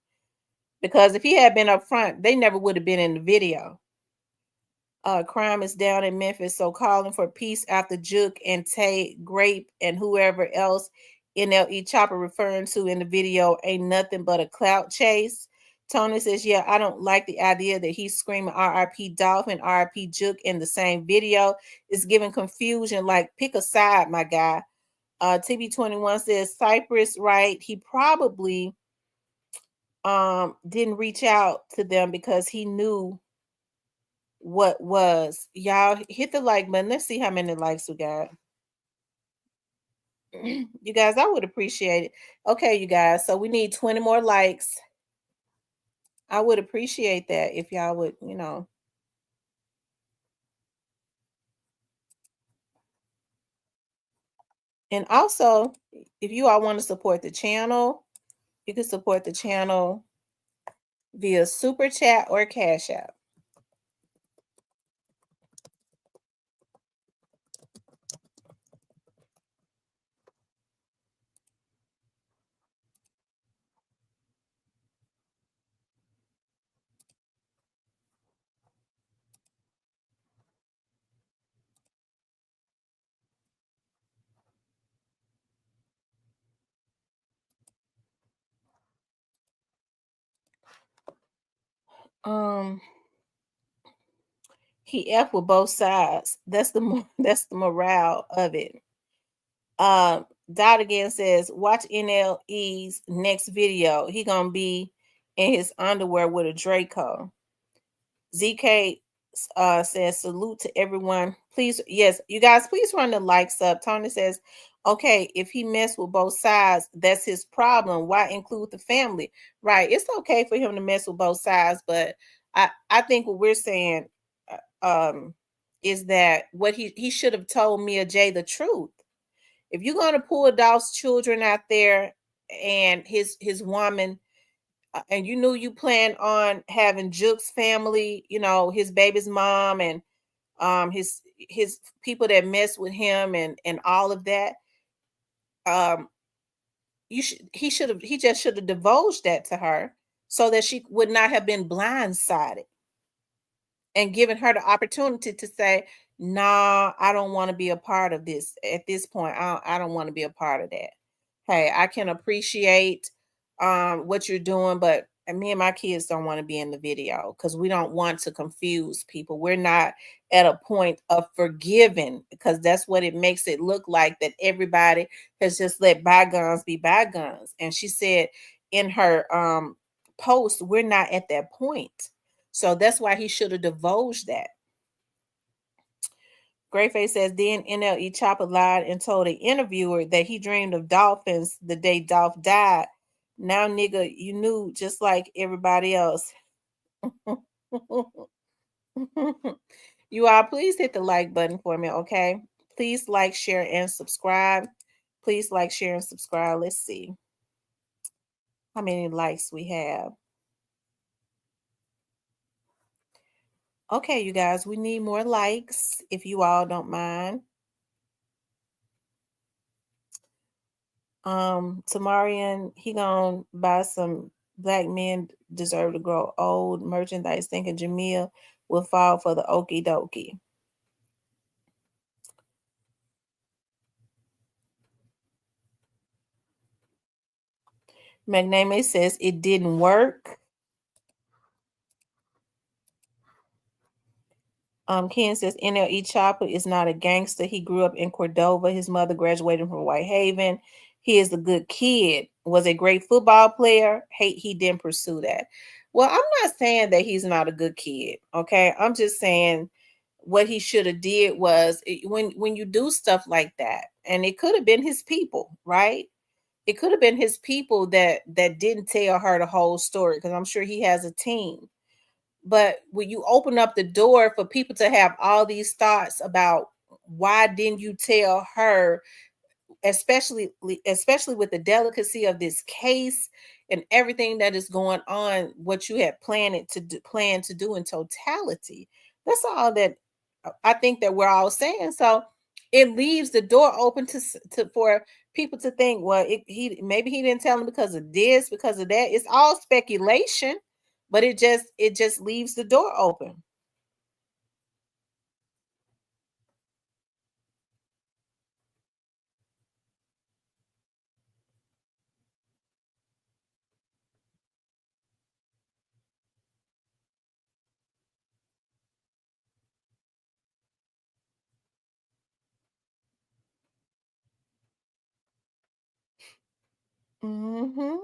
because if he had been upfront, they never would have been in the video. Crime is down in Memphis, so calling for peace after Juke and Tay, Grape, and whoever else NLE Choppa referring to in the video ain't nothing but a clout chase. Tony says, yeah, I don't like the idea that he's screaming RIP Dolph and RIP Juke in the same video. It's giving confusion. Like, pick a side, my guy. TB21 says, Cypress, right? He probably didn't reach out to them because he knew what was. Y'all hit the like button. Let's see how many likes we got. You guys, I would appreciate it. Okay, you guys, so we need 20 more likes. I would appreciate that if y'all would, and also, if you all want to support the channel, you can support the channel via super chat or cash app. He F with both sides. That's the morale of it. Dot again says, watch NLE's next video. He gonna be in his underwear with a Draco. ZK says, salute to everyone. Please, yes, you guys, please run the likes up. Tony says, okay, if he messed with both sides, that's his problem. Why include the family? Right. It's okay for him to mess with both sides, but I think what we're saying is that what he should have told Mia J the truth. If you're going to pull Dolph's children out there and his woman, and you knew you planned on having Juke's family, you know, his baby's mom and his people that mess with him and all of that, um he just should have divulged that to her so that she would not have been blindsided and given her the opportunity to say, nah, I don't want to be a part of this at this point. I don't want to be a part of that. Hey, I can appreciate what you're doing, but me and my kids don't want to be in the video because we don't want to confuse people. We're not at a point of forgiving, because that's what it makes it look like, that everybody has just let bygones be bygones. And she said in her post, we're not at that point. So that's why he should have divulged that. Greyface says, then NLE Choppa lied and told an interviewer that he dreamed of dolphins the day Dolph died. Now, nigga, you knew just like everybody else. You all, please hit the like button for me, okay? Please like, share, and subscribe. Please like, share, and subscribe. Let's see how many likes we have. Okay, you guys, we need more likes if you all don't mind. Tamarian, he gonna buy some black men deserve to grow old merchandise, thinking Jamil will fall for the okie dokie. McNamee says it didn't work. Ken says NLE Choppa is not a gangster. He grew up in Cordova. His mother graduated from Whitehaven. He is a good kid. Was a great football player. He didn't pursue that. Well, I'm not saying that he's not a good kid. Okay, I'm just saying what he should have did was, when you do stuff like that, and it could have been his people, right? It could have been his people that didn't tell her the whole story, because I'm sure he has a team. But when you open up the door for people to have all these thoughts about why didn't you tell her, especially with the delicacy of this case and everything that is going on, what you had planned to do in totality. That's all that I think that we're all saying. So it leaves the door open to for people to think, well, he maybe he didn't tell him because of this, because of that. It's all speculation, but it just leaves the door open. Mm-hmm.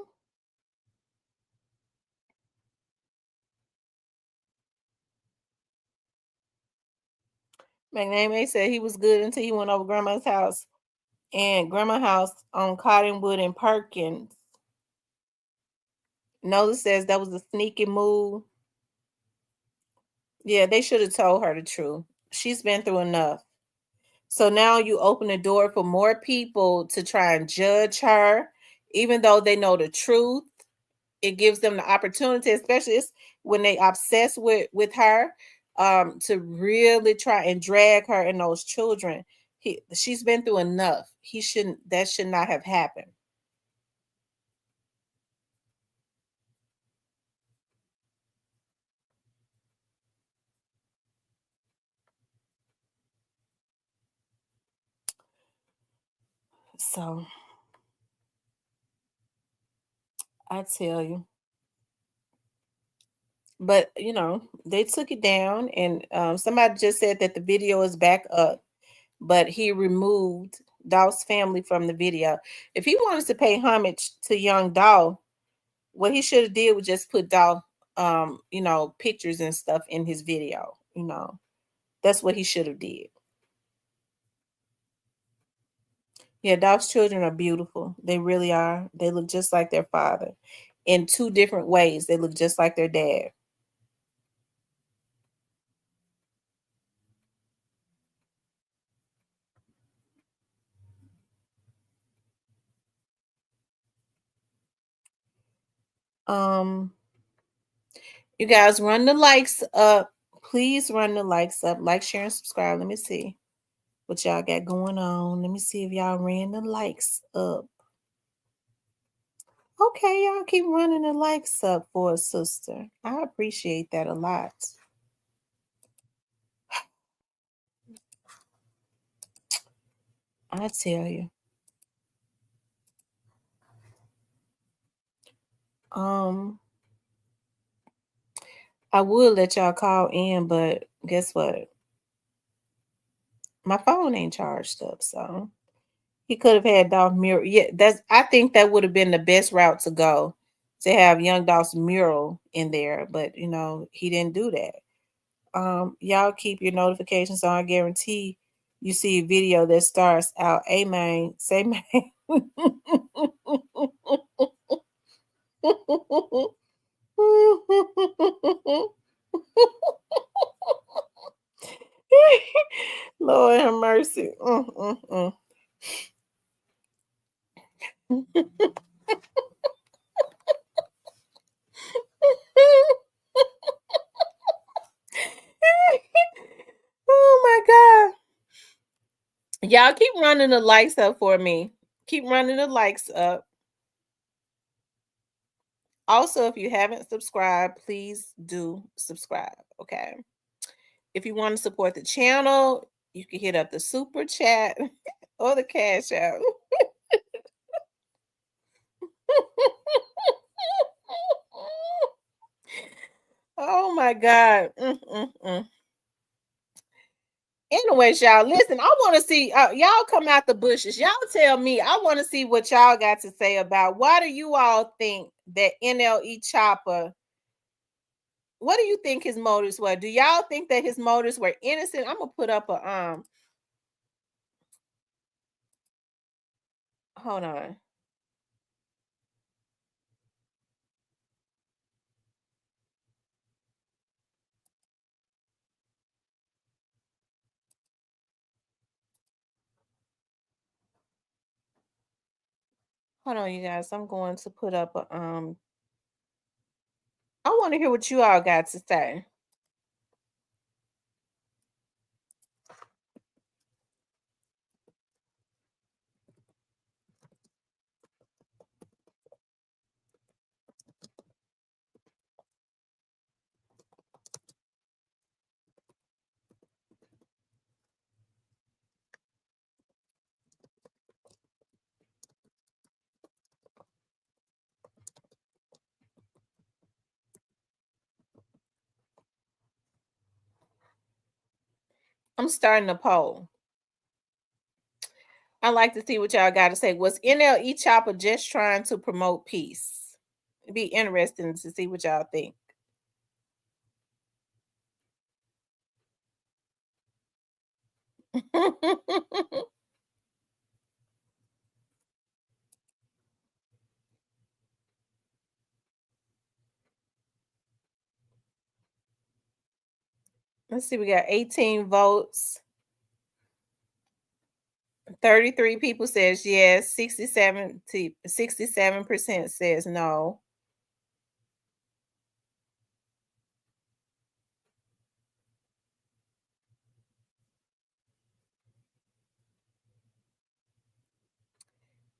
McNamee said he was good until he went over grandma's house, and grandma's house on Cottonwood and Perkins. Nola says that was a sneaky move. Yeah, they should have told her the truth. She's been through enough. So now you open the door for more people to try and judge her, even though they know the truth. It gives them the opportunity, especially when they obsess with her, to really try and drag her and those children. She's been through enough. That should not have happened. So I tell you. But they took it down, and somebody just said that the video is back up, but he removed Dolph's family from the video. If he wanted to pay homage to Young Dolph, what he should have did was just put Dolph, pictures and stuff in his video. That's what he should have did. Yeah, Dolph's children are beautiful. They really are. They look just like their father in two different ways. They look just like their dad. You guys run the likes up. Please run the likes up. Like, share, and subscribe. Let me see what y'all got going on. Let me see if y'all ran the likes up. Okay, y'all keep running the likes up for us, sister. I appreciate that a lot. I tell you. I would let y'all call in, but guess what? My phone ain't charged up, so he could have had Dolph mural. Yeah, I think that would have been the best route to go, to have Young Dolph's mural in there, but he didn't do that. Y'all keep your notifications on. I guarantee you see a video that starts out, amen, say man. Lord have mercy. Oh my God. Y'all keep running the likes up for me. Keep running the likes up. Also, if you haven't subscribed, please do subscribe, okay? If you want to support the channel, you can hit up the super chat or the cash out. Oh my God. Anyways, y'all, listen, I want to see y'all come out the bushes. Y'all tell me. I want to see what y'all got to say about why do you all think that NLE Choppa, what do you think his motives were? Do y'all think that his motives were innocent? I'm gonna put up a hold on. Hold on, you guys. I'm going to put up a I want to hear what you all got to say. I'm starting a poll. I like to see what y'all got to say. Was NLE Choppa just trying to promote peace? It'd be interesting to see what y'all think. Let's see, we got 18 votes. 33 people says yes, 67% says no.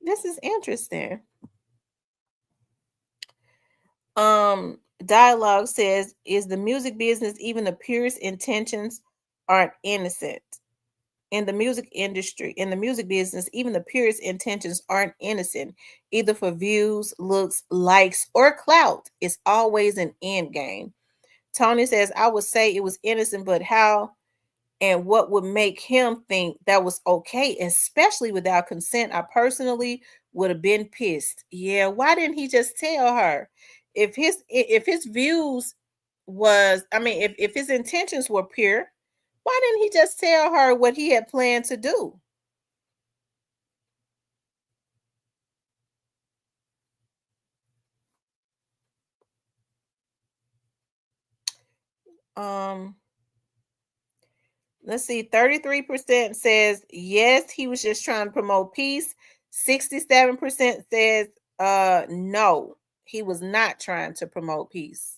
This is interesting. Dialogue says, is the music business even the purest intentions aren't innocent? In the music industry, in the music business, even the purest intentions aren't innocent, either for views, looks, likes, or clout. It's always an end game. Tony says, I would say it was innocent, but how and what would make him think that was okay, especially without consent. I personally would have been pissed. Yeah, why didn't he just tell her? If his views was, I mean, if his intentions were pure, why didn't he just tell her what he had planned to do? Um, let's see, 33% says yes, he was just trying to promote peace. 67% says no, he was not trying to promote peace.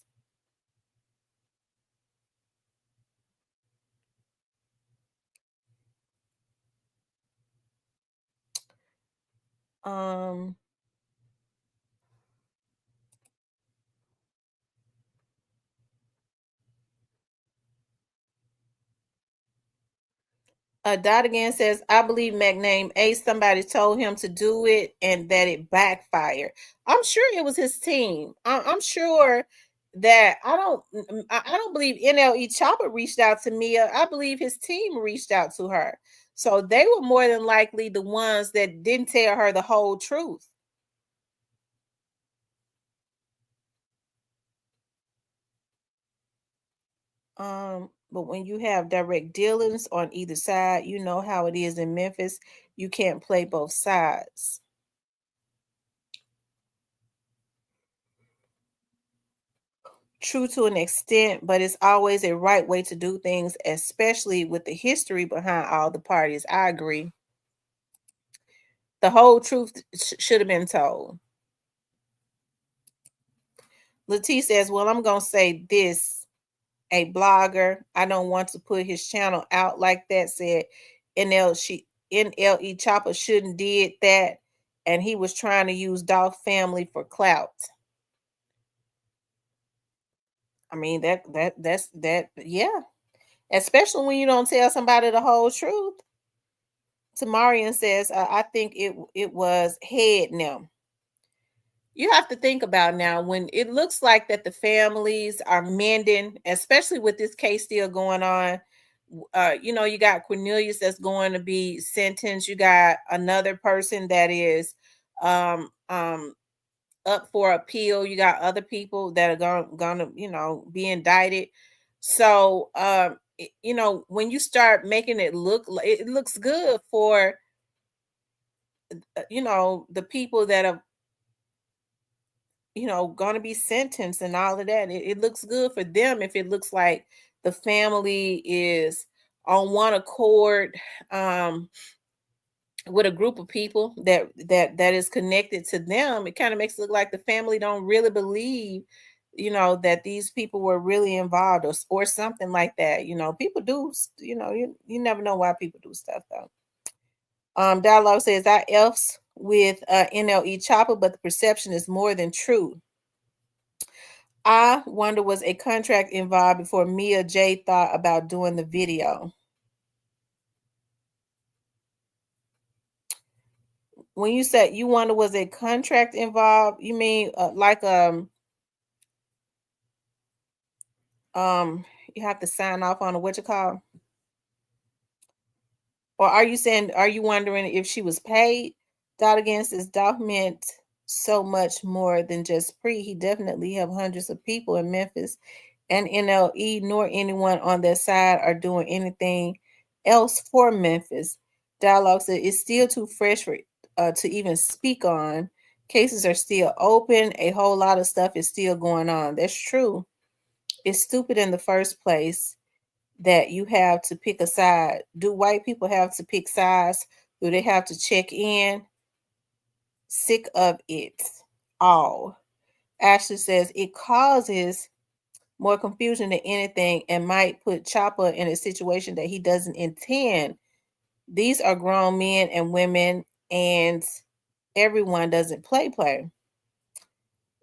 Um Dot again says, I believe McName Ace, somebody told him to do it and that it backfired. I'm sure it was his team. I'm sure that I don't believe NLE Choppa reached out to Mia. I believe his team reached out to her. So they were more than likely the ones that didn't tell her the whole truth. But when you have direct dealings on either side, you know how it is in Memphis. You can't play both sides. True to an extent, but it's always a right way to do things, especially with the history behind all the parties. I agree. The whole truth should have been told. Latif says, well, I'm going to say this. A blogger, I don't want to put his channel out like that, said NLE Choppa shouldn't did that, and he was trying to use Dolph family for clout. I mean, that's yeah. Especially when you don't tell somebody the whole truth. Tamarian says, I think it was head now. You have to think about now when it looks like that the families are mending, especially with this case still going on. You know, you got Cornelius that's going to be sentenced. You got another person that is um, um, up for appeal. You got other people that are gonna be indicted. So you know, when you start making it look, it looks good for the people that are going to be sentenced and all of that. It looks good for them if it looks like the family is on one accord, with a group of people that is connected to them. It kind of makes it look like the family don't really believe that these people were really involved, or something like that. People do, you never know why people do stuff though. Dialogue says, I elfs with NLE Choppa, but the perception is more than true. I wonder, was a contract involved before Mia J thought about doing the video? When you said you wonder, was a contract involved, you mean like you have to sign off on a what you call? Or are you saying, are you wondering if she was paid? Dot against this document so much more than just Pre. He definitely have hundreds of people in Memphis, and NLE nor anyone on their side are doing anything else for Memphis. Dialogue said it's still too fresh for to even speak on. Cases are still open. A whole lot of stuff is still going on. That's true. It's stupid in the first place that you have to pick a side. Do white people have to pick sides? Do they have to check in? Sick of it all. Ashley says it causes more confusion than anything and might put Choppa in a situation that he doesn't intend. These are grown men and women, and everyone doesn't play.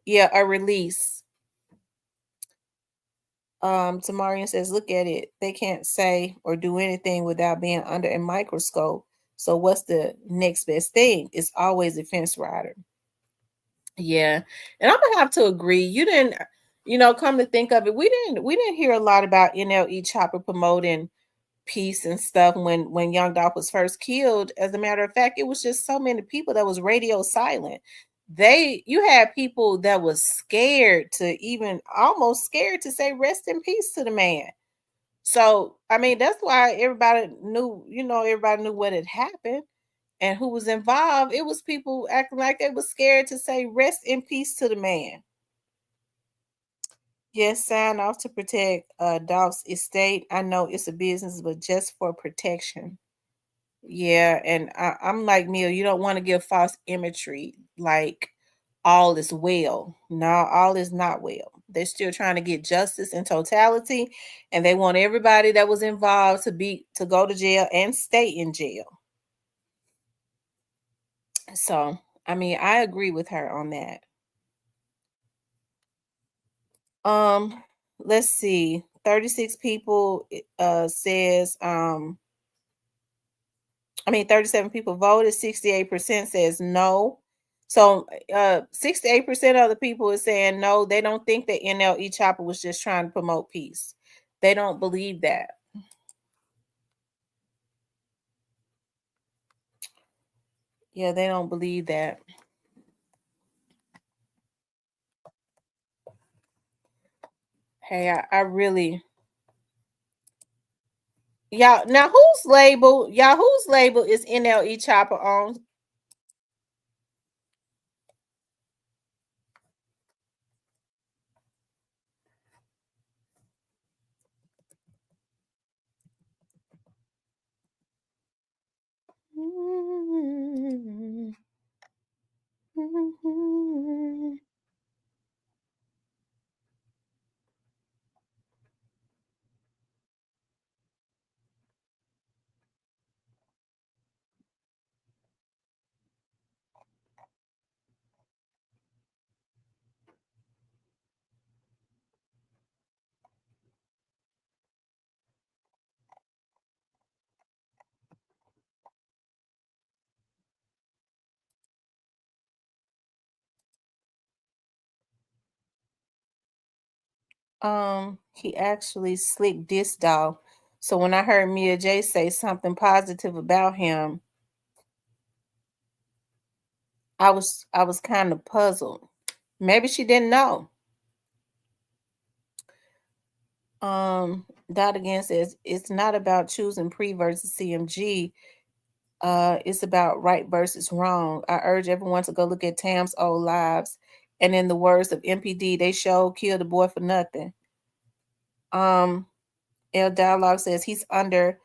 Yeah, a release. Tamarian says, look at it. They can't say or do anything without being under a microscope. So what's the next best thing? It's always a fence rider. Yeah. And I'm gonna have to agree. You didn't, come to think of it, we didn't hear a lot about NLE Choppa promoting peace and stuff when Young Dolph was first killed. As a matter of fact, it was just so many people that was radio silent. You had people that was scared to even almost scared to say rest in peace to the man. So I mean that's why everybody knew, everybody knew what had happened and who was involved. It was people acting like they was scared to say rest in peace to the man. Yes, sign off to protect Dolph's estate. I know it's a business, but just for protection. Yeah, and I'm like Neil, you don't want to give false imagery like all is well. No, all is not well. They're still trying to get justice in totality, and they want everybody that was involved to go to jail and stay in jail. So, I mean, I agree with her on that. Let's see. 36 people says 37 people voted, 68% says no. So 68% of the people is saying no, they don't think that NLE Choppa was just trying to promote peace. They don't believe that. Yeah, they don't believe that. Hey, I really now whose label is NLE Choppa on? He actually slick dissed Dolph. So when I heard Mia J say something positive about him, I was kind of puzzled. Maybe she didn't know. Dot again says it's not about choosing pre versus CMG. It's about right versus wrong. I urge everyone to go look at Tam's old lives. And in the words of MPD, they show killed the boy for nothing. L Dialogue says he's under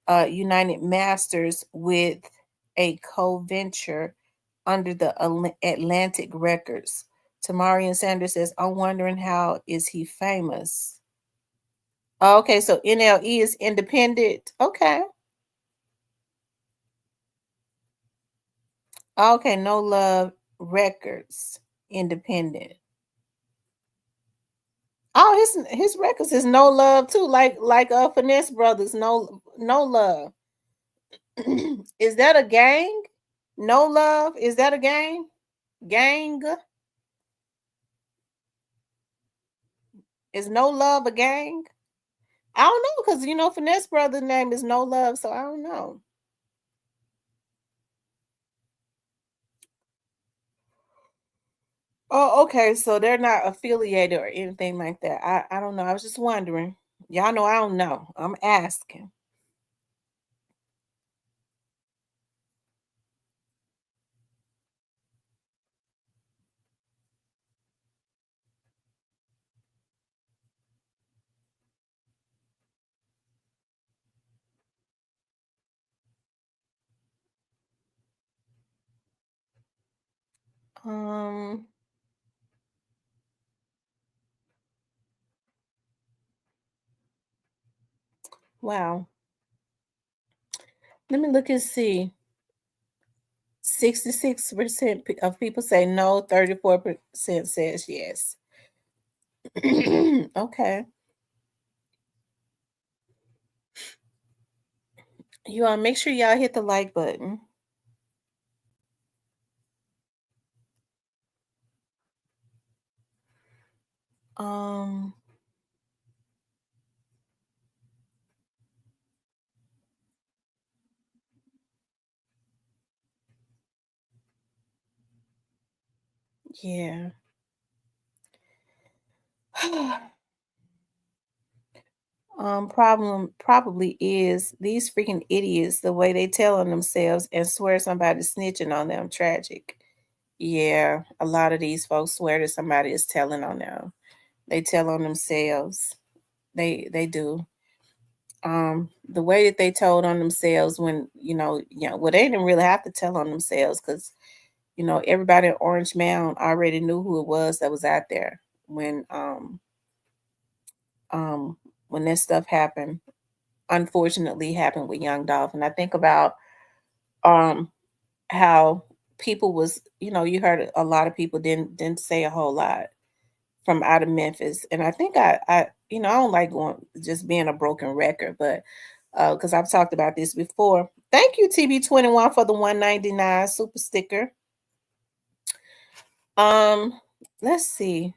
United Masters with a co-venture under the Atlantic Records. Tamarian Sanders says, I'm wondering how is he famous? Okay, so NLE is independent. Okay. Okay, No Love Records, independent. Oh, his records is No Love too, like Finesse Brothers, No Love. Is that a gang? No Love, is that a gang? Gang? Is No Love a gang? I don't know because Finesse Brothers' name is No Love, so I don't know. Oh, okay. So they're not affiliated or anything like that. I don't know. I was just wondering. Y'all know I don't know. I'm asking. Um wow. Let me look and see. 66% of people say no, 34% says yes. Okay. You all make sure y'all hit the like button. Um Yeah. Problem probably is these freaking idiots, the way they tell on themselves and swear somebody's snitching on them. Tragic. Yeah, a lot of these folks swear that somebody is telling on them. They tell on themselves. They do. The way that they told on themselves when well, they didn't really have to tell on themselves because everybody in Orange Mound already knew who it was that was out there when um when this stuff happened. Unfortunately, happened with Young Dolph, and I think about um how people was you heard a lot of people didn't say a whole lot from out of Memphis. And I think I don't like going just being a broken record, but because I've talked about this before. Thank you, TB21, for the 199 super sticker. Um, let's see.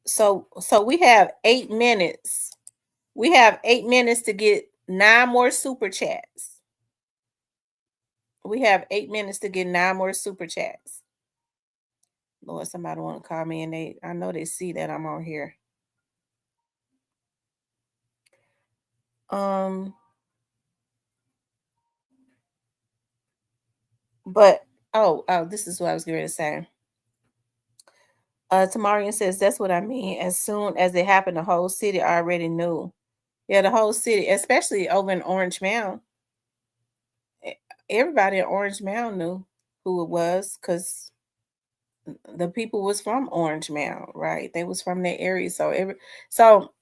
So we have 8 minutes. We have 8 minutes to get 9 more super chats. We have 8 minutes to get 9 more super chats. Lord, somebody want to call me and I know they see that I'm on here. But this is what I was going to say. Tamarian says that's what I mean. As soon as it happened, the whole city already knew. Yeah, the whole city, especially over in Orange Mound. Everybody in Orange Mound knew who it was because the people was from Orange Mound, right? They was from their area. So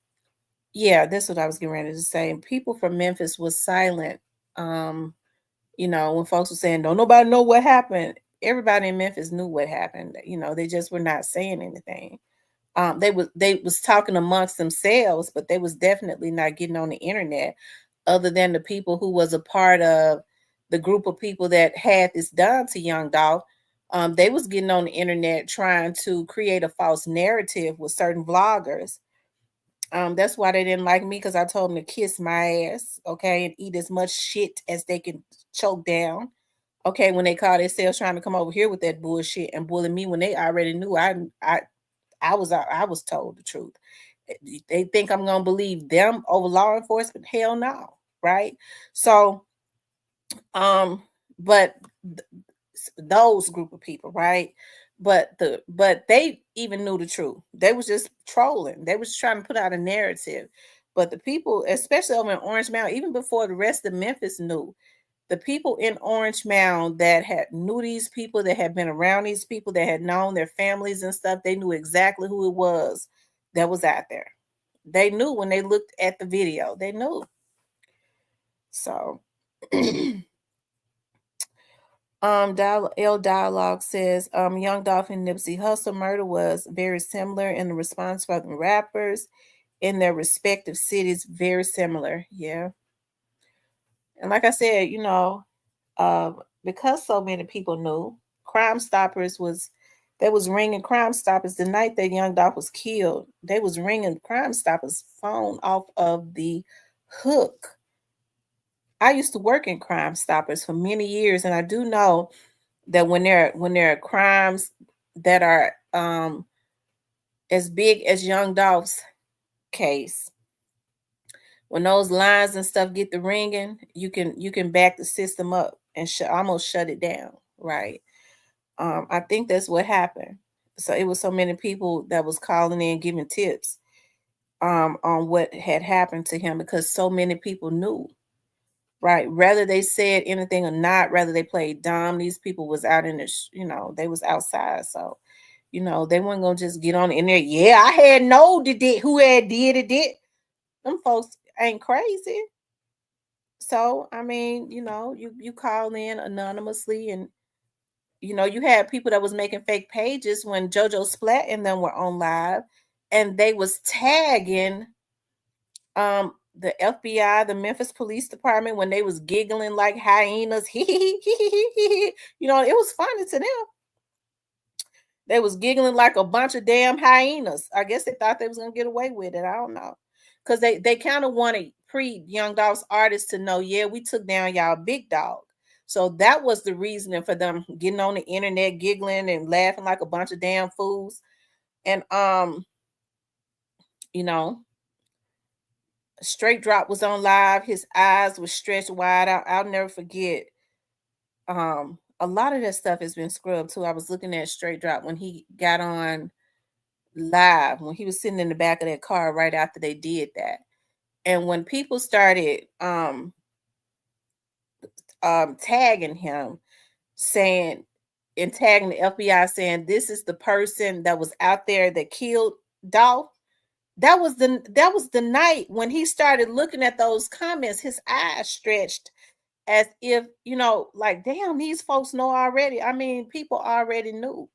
yeah, that's what I was getting ready to say. People from Memphis was silent. When folks were saying, don't nobody know what happened. Everybody in Memphis knew what happened. They just were not saying anything. They was talking amongst themselves, but they was definitely not getting on the internet, other than the people who was a part of the group of people that had this done to Young Dolph. They was getting on the internet trying to create a false narrative with certain vloggers. That's why they didn't like me, because I told them to kiss my ass, okay, and eat as much shit as they can choke down. Okay, when they call themselves trying to come over here with that bullshit and bully me when they already knew I was told the truth. They think I'm gonna believe them over law enforcement? Hell no, right? So, but those group of people, right? But they even knew the truth. They was just trolling. They was trying to put out a narrative. But the people, especially over in Orange Mound, even before the rest of Memphis knew, the people in Orange Mound that had knew these people, that had been around these people, that had known their families and stuff, they knew exactly who it was that was out there. They knew when they looked at the video. They knew. So Dialogue says, Young Dolph and Nipsey Hussle murder was very similar in the response from the rappers in their respective cities. Very similar. Yeah. And like I said, because so many people knew, Crime Stoppers was ringing Crime Stoppers the night that Young Dolph was killed. They was ringing Crime Stoppers phone off of the hook. I used to work in Crime Stoppers for many years, and I do know that when there are crimes that are as big as Young Dolph's case, when those lines and stuff get the ringing, you can back the system up and almost shut it down, right? I think that's what happened. So it was so many people that was calling in giving tips on what had happened to him, because so many people knew, right? Whether they said anything or not, whether they played dumb, these people was out in the, they was outside. So, they weren't gonna just get on in there. Yeah, I had no did who had did it. Them folks ain't crazy. So I mean, you call in anonymously, and you had people that was making fake pages when JoJo Splat and them were on live, and they was tagging the FBI, the Memphis Police Department, when they was giggling like hyenas. It was funny to them. They was giggling like a bunch of damn hyenas. I guess they thought they was gonna get away with it. I don't know, because they kind of wanted Young Dolph's artists to know, yeah, we took down y'all big dog. So that was the reasoning for them getting on the internet, giggling and laughing like a bunch of damn fools. And you know, Straight Drop was on live. His eyes were stretched wide out. I'll never forget. A lot of that stuff has been scrubbed too. I was looking at Straight Drop when he got on live, when he was sitting in the back of that car right after they did that. And when people started tagging him, saying and tagging the FBI, saying this is the person that was out there that killed Dolph. That was the night when he started looking at those comments, his eyes stretched as if, like, damn, these folks know already. I mean, people already knew.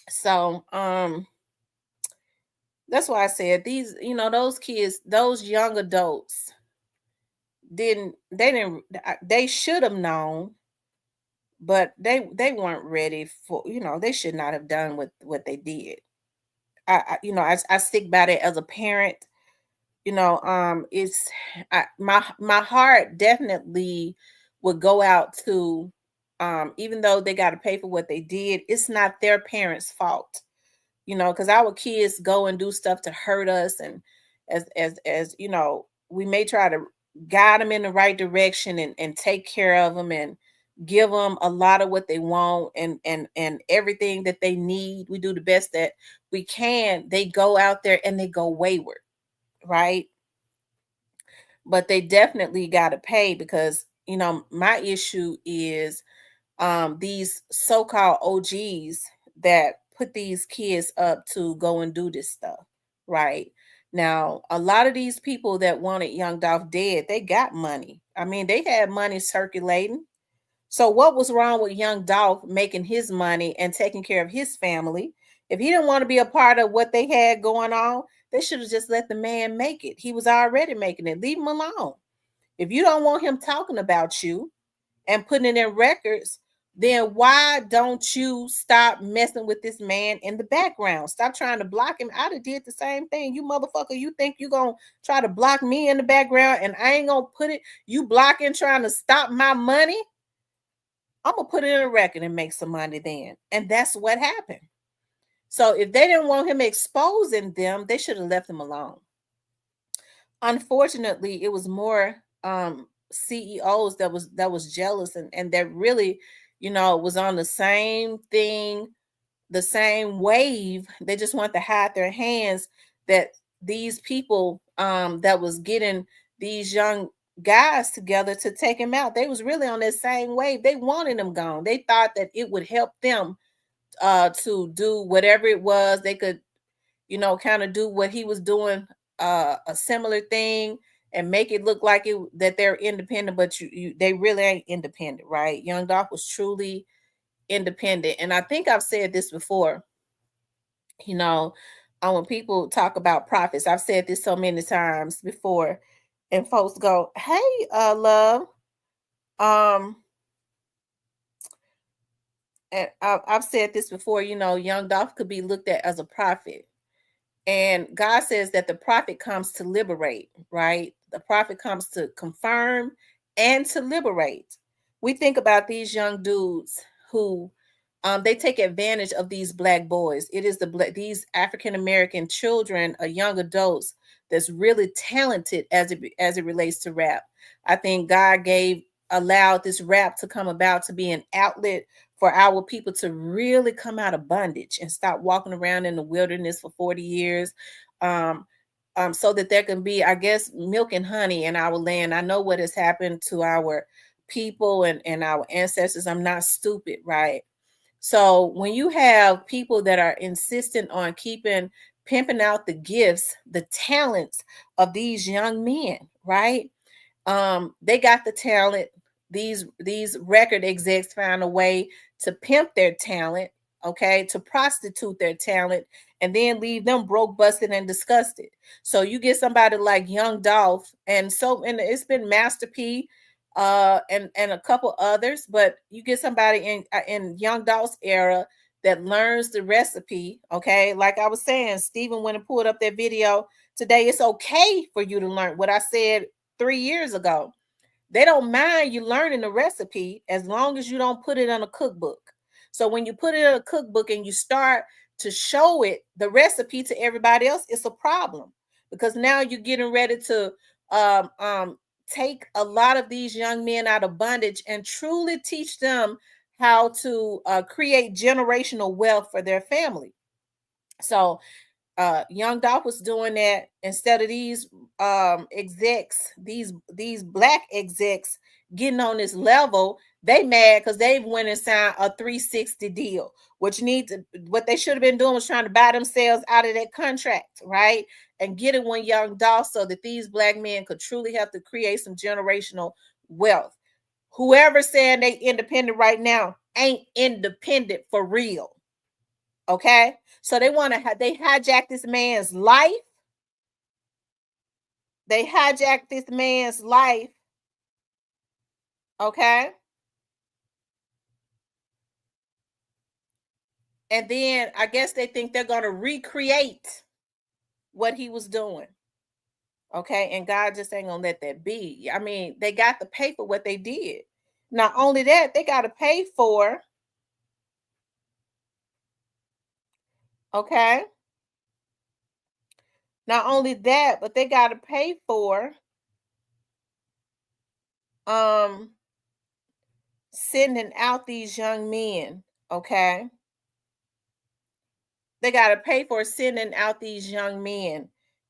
So that's why I said these, those kids, those young adults they should have known, but they weren't ready for, they should not have done what they did. I stick by that as a parent. It's my heart definitely would go out to, even though they got to pay for what they did, it's not their parents' fault, because our kids go and do stuff to hurt us, and as we may try to guide them in the right direction and take care of them and give them a lot of what they want and everything that they need. We do the best that we can. They go out there and they go wayward, right? But they definitely got to pay, because my issue is these so-called OGs that put these kids up to go and do this stuff, right? Now, a lot of these people that wanted Young Dolph dead, they got money. I mean, they had money circulating. So what was wrong with Young Dolph making his money and taking care of his family? If he didn't want to be a part of what they had going on, they should have just let the man make it. He was already making it. Leave him alone. If you don't want him talking about you and putting it in records, then why don't you stop messing with this man in the background? Stop trying to block him. I'd have did the same thing. You motherfucker, you think you gonna try to block me in the background and I ain't gonna put it, you blocking, trying to stop my money? I'm gonna put it in a record and make some money then. And that's what happened. So if they didn't want him exposing them, they should have left him alone. Unfortunately, it was more CEOs that was jealous and that really, was on the same thing, the same wave. They just want to hide their hands that these people that was getting these young guys together to take him out. They was really on that same wave. They wanted him gone. They thought that it would help them to do whatever it was. They could, kind of do what he was doing, a similar thing, and make it look like that they're independent, but they really ain't independent, right? Young Dolph was truly independent. And I think I've said this before, when people talk about profits, I've said this so many times before, and folks go, hey, love, and I've said this before, Young Dolph could be looked at as a prophet. And God says that the prophet comes to liberate, right? The prophet comes to confirm and to liberate. We think about these young dudes who they take advantage of these Black boys. It is these African-American children, young adults, that's really talented as it relates to rap. I think God allowed this rap to come about to be an outlet for our people to really come out of bondage and stop walking around in the wilderness for 40 years, so that there can be, I guess, milk and honey in our land. I know what has happened to our people and our ancestors. I'm not stupid, right? So when you have people that are insistent on pimping out the gifts, the talents of these young men, right? They got the talent. These record execs found a way to pimp their talent, okay, to prostitute their talent, and then leave them broke, busted, and disgusted. So you get somebody like Young Dolph, and it's been Master P, and a couple others, but you get somebody in Young Dolph's era that learns the recipe, okay? Like I was saying, Stephen went and pulled up that video today. It's okay for you to learn what I said 3 years ago. They don't mind you learning the recipe as long as you don't put it in a cookbook. So when you put it in a cookbook and you start to show it, the recipe, to everybody else, it's a problem, because now you're getting ready to take a lot of these young men out of bondage and truly teach them how to create generational wealth for their family. So Young Dolph was doing that instead of these execs, these black execs getting on this level. They mad because they went and signed a 360 deal, which what they should have been doing was trying to buy themselves out of that contract, right? And get it when Young Dolph, so that these black men could truly have to create some generational wealth. Whoever saying they independent right now ain't independent for real. Okay, so they hijack this man's life. They hijacked this man's life. Okay, and then I guess they think they're going to recreate what he was doing. Okay, and God just ain't gonna let that be. I mean, they got to pay for what they did. Not only that, they got to pay for, okay, not only that, but they got to pay for sending out these young men. Okay, they got to pay for sending out these young men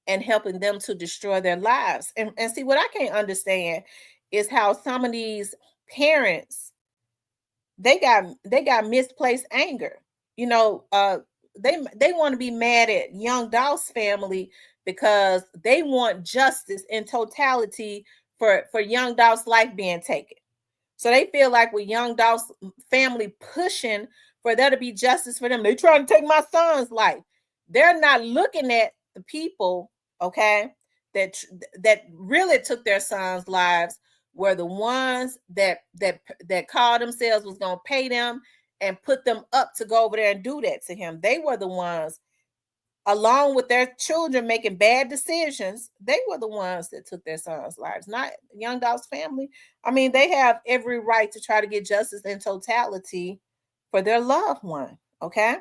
and helping them to destroy their lives. And see, what I can't understand is how some of these parents, they got misplaced anger. You know, they want to be mad at Young Dolph's family because they want justice in totality for Young Dolph's life being taken. So they feel like with Young Dolph's family pushing for there to be justice for them, they trying to take my son's life. They're not looking at the people, okay, that really took their sons' lives, were the ones that called themselves was going to pay them and put them up to go over there and do that to him. They were the ones, along with their children making bad decisions, they were the ones that took their sons' lives, not Young Dolph's family. I mean, they have every right to try to get justice in totality for their loved one. Okay.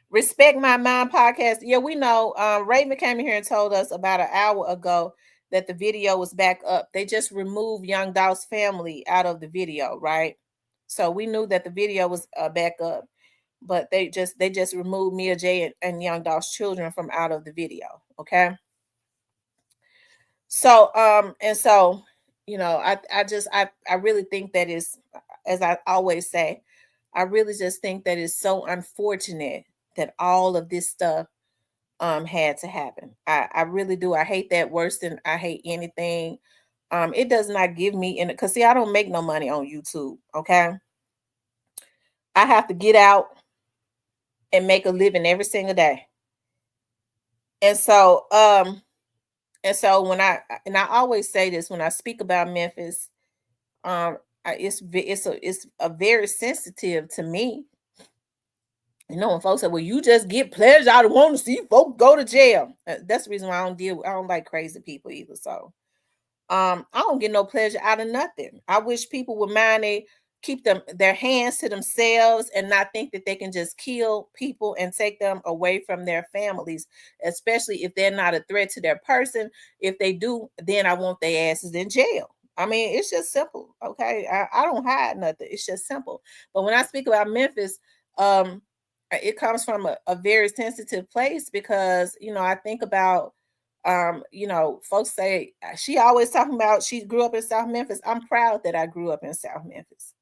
Respect My Mind podcast. Yeah, we know. Raven came in here and told us about an hour ago that the video was back up. They just removed Young Dolph's family out of the video, right? So we knew that the video was back up, but they just removed Mia J and Young Dolph's children from out of the video. Okay. So and so, you know, I really think that is, as I always say, I really just think that it's so unfortunate that all of this stuff had to happen. I really do. I hate that worse than I hate anything. It does not give me, because see, I don't make no money on YouTube. Okay. I have to get out and make a living every single day. And so when I always say this when I speak about Memphis, it's a very sensitive to me. You know, when folks say, well, you just get pleasure out of wanting to see folks go to jail. That's the reason why I don't like crazy people either. So I don't get no pleasure out of nothing. I wish people would mind keep their hands to themselves and not think that they can just kill people and take them away from their families, especially if they're not a threat to their person. If they do, then I want their asses in jail. I mean, it's just simple. Okay. I don't hide nothing. It's just simple. But when I speak about Memphis, it comes from a very sensitive place because, you know, I think about, you know, folks say she always talking about she grew up in South Memphis. I'm proud that I grew up in South Memphis.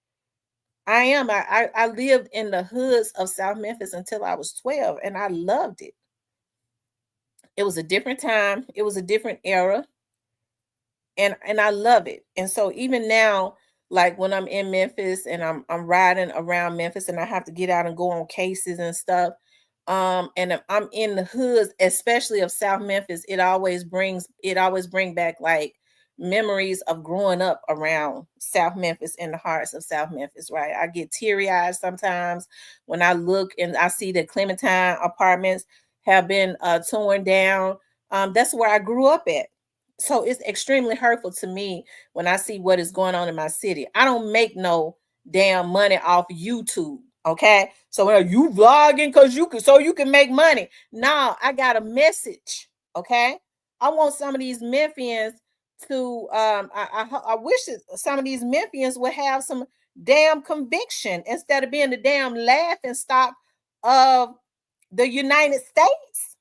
I am. I lived in the hoods of South Memphis until I was 12, and I loved it. It was a different time. It was a different era, and I love it. And so even now, like when I'm in Memphis and I'm riding around Memphis, and I have to get out and go on cases and stuff. And if I'm in the hoods, especially of South Memphis, it always bring back like memories of growing up around South Memphis, in the hearts of South Memphis, right? I get teary-eyed sometimes when I look and I see that Clementine apartments have been torn down. That's where I grew up at. So it's extremely hurtful to me when I see what is going on in my city. I don't make no damn money off YouTube. Okay. So when you vlogging because you can make money. No, I got a message. Okay. I want some of these Memphians to I wish that some of these Memphians would have some damn conviction instead of being the damn laughing stock of the United States.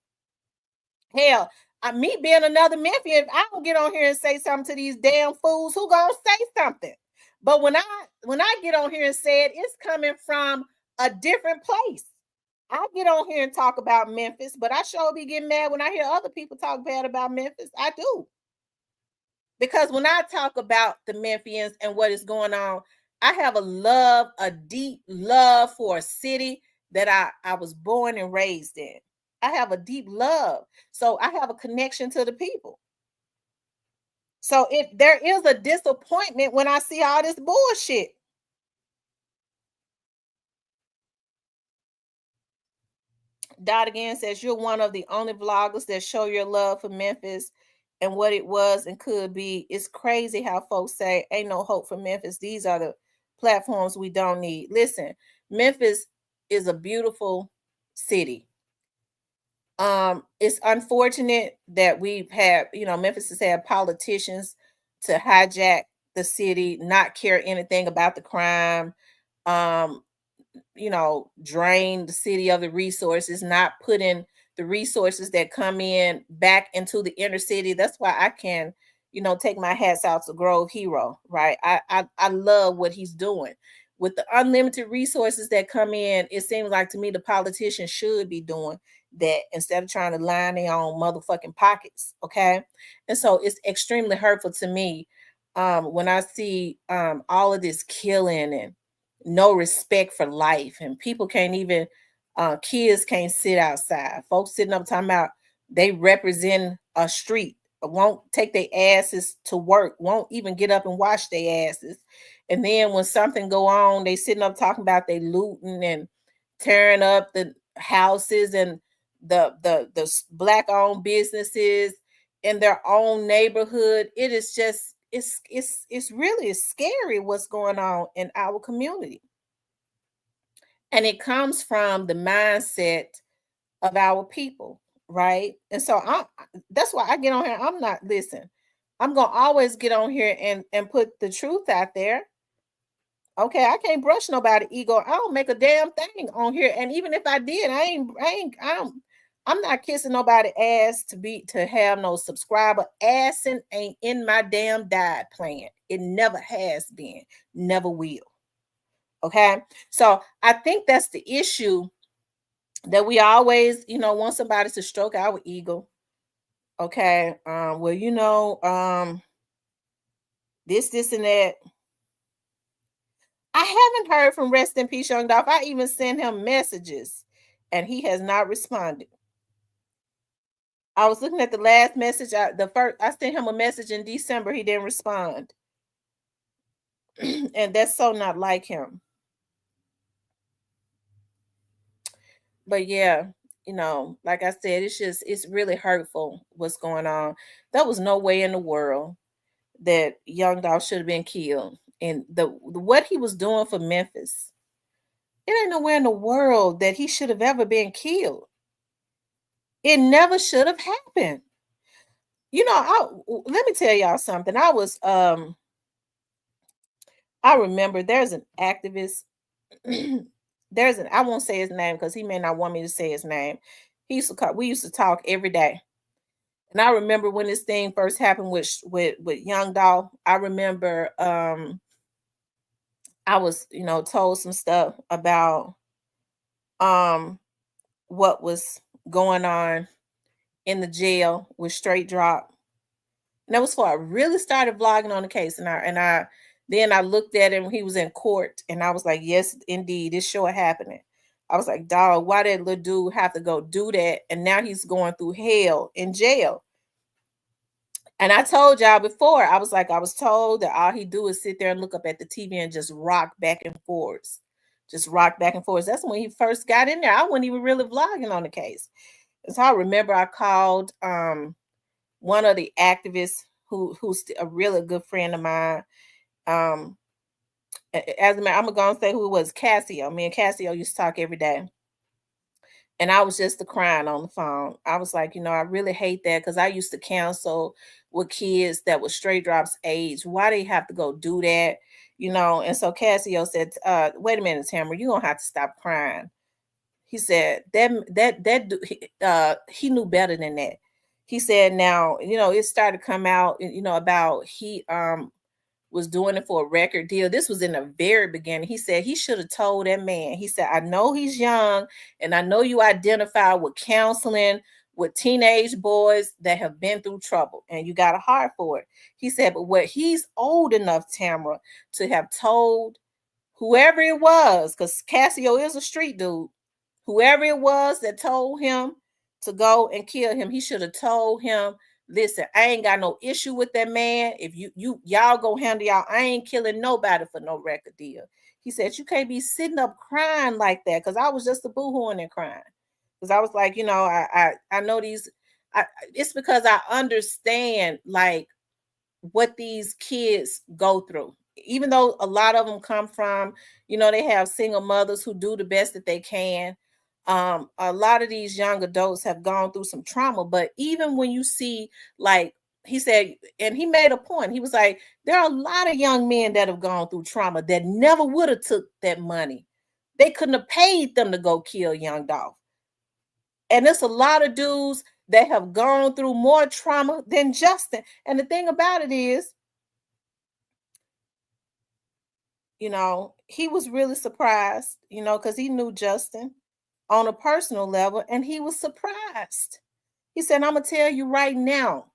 Hell, me being another Memphian, if I don't get on here and say something to these damn fools, who gonna say something? But when I get on here and say it, it's coming from a different place. I get on here and talk about Memphis, but I sure be getting mad when I hear other people talk bad about Memphis. I do. Because when I talk about the Memphians and what is going on, I have a deep love for a city that I was born and raised in. I have a deep love. So I have a connection to the people. So if there is a disappointment when I see all this bullshit. Dot again says you're one of the only vloggers that show your love for Memphis and what it was and could be. It's crazy how folks say ain't no hope for Memphis. These are the platforms we don't need. Listen, Memphis is a beautiful city. It's unfortunate that we've had, Memphis has had politicians to hijack the city, not care anything about the crime. Um, drain the city of the resources, not putting the resources that come in back into the inner city. That's why I can, take my hats out to Grove Hero, right? I love what he's doing. With the unlimited resources that come in, it seems like to me the politicians should be doing that instead of trying to line their own motherfucking pockets, okay? And so it's extremely hurtful to me when I see all of this killing and no respect for life, and people can't even kids can't sit outside. Folks sitting up talking about they represent a street, won't take their asses to work, won't even get up and wash their asses. And then when something go on, they sitting up talking about they looting and tearing up the houses and the black owned businesses in their own neighborhood. It is just it's really scary what's going on in our community. And it comes from the mindset of our people, right? And so that's why I get on here. I'm not listen. I'm gonna always get on here and put the truth out there. Okay, I can't brush nobody's ego. I don't make a damn thing on here. And even if I did, I'm not kissing nobody's ass to have no subscriber. Assing ain't in my damn diet plan. It never has been, never will. Okay, so I think that's the issue, that we always, want somebody to stroke our ego. Okay, this and that. I haven't heard from Rest in Peace Young Dolph. I even sent him messages and he has not responded. I was looking at the last message. I sent him a message in December. He didn't respond. And that's so not like him. But yeah, like I said, it's really hurtful what's going on. There was no way in the world that Young Dolph should have been killed. And what he was doing for Memphis, it ain't nowhere in the world that he should have ever been killed. It never should have happened. Let me tell y'all something. I remember there's an activist. I won't say his name because he may not want me to say his name. We used to talk every day. And I remember when this thing first happened with Young Dolph, I remember I was, told some stuff about what was going on in the jail with Straight Drop. And that was before I really started vlogging on the case. And I then I looked at him, he was in court, and I was like, yes, indeed, it's sure happening. I was like, dog, why did little dude have to go do that? And now he's going through hell in jail. And I told y'all before, I was told that all he do is sit there and look up at the TV and just rock back and forth. Just rock back and forth. That's when he first got in there. I wasn't even really vlogging on the case. So I remember I called one of the activists who's a really good friend of mine. As a matter, I'm gonna say who it was. Cassio. Me and Cassio used to talk every day. And I was just crying on the phone. I was like, I really hate that because I used to counsel with kids that were straight drops age. Why they have to go do that? And so Cassio said, wait a minute, Tamara, you're gonna have to stop crying. He said he knew better than that. He said, now, it started to come out, about he was doing it for a record deal. This was in the very beginning. He said he should have told that man. He said, I know he's young, and I know you identify with counseling with teenage boys that have been through trouble, and you got a heart for it. He said, but what he's old enough, Tamara, to have told whoever it was, because Cassio is a street dude, whoever it was that told him to go and kill him, he should have told him, listen, I ain't got no issue with that man. If y'all go handle y'all, I ain't killing nobody for no record deal. He said, you can't be sitting up crying like that. Cause I was just a boohooing and crying. Cause I was like, I know these, it's because I understand like what these kids go through. Even though a lot of them come from, they have single mothers who do the best that they can. A lot of these young adults have gone through some trauma, but even when you see, like he said, and he made a point, he was like, there are a lot of young men that have gone through trauma that never would have took that money. They couldn't have paid them to go kill Young Dolph. And there's a lot of dudes that have gone through more trauma than Justin. And the thing about it is, he was really surprised, because he knew Justin on a personal level, and he was surprised. He said, I'm going to tell you right now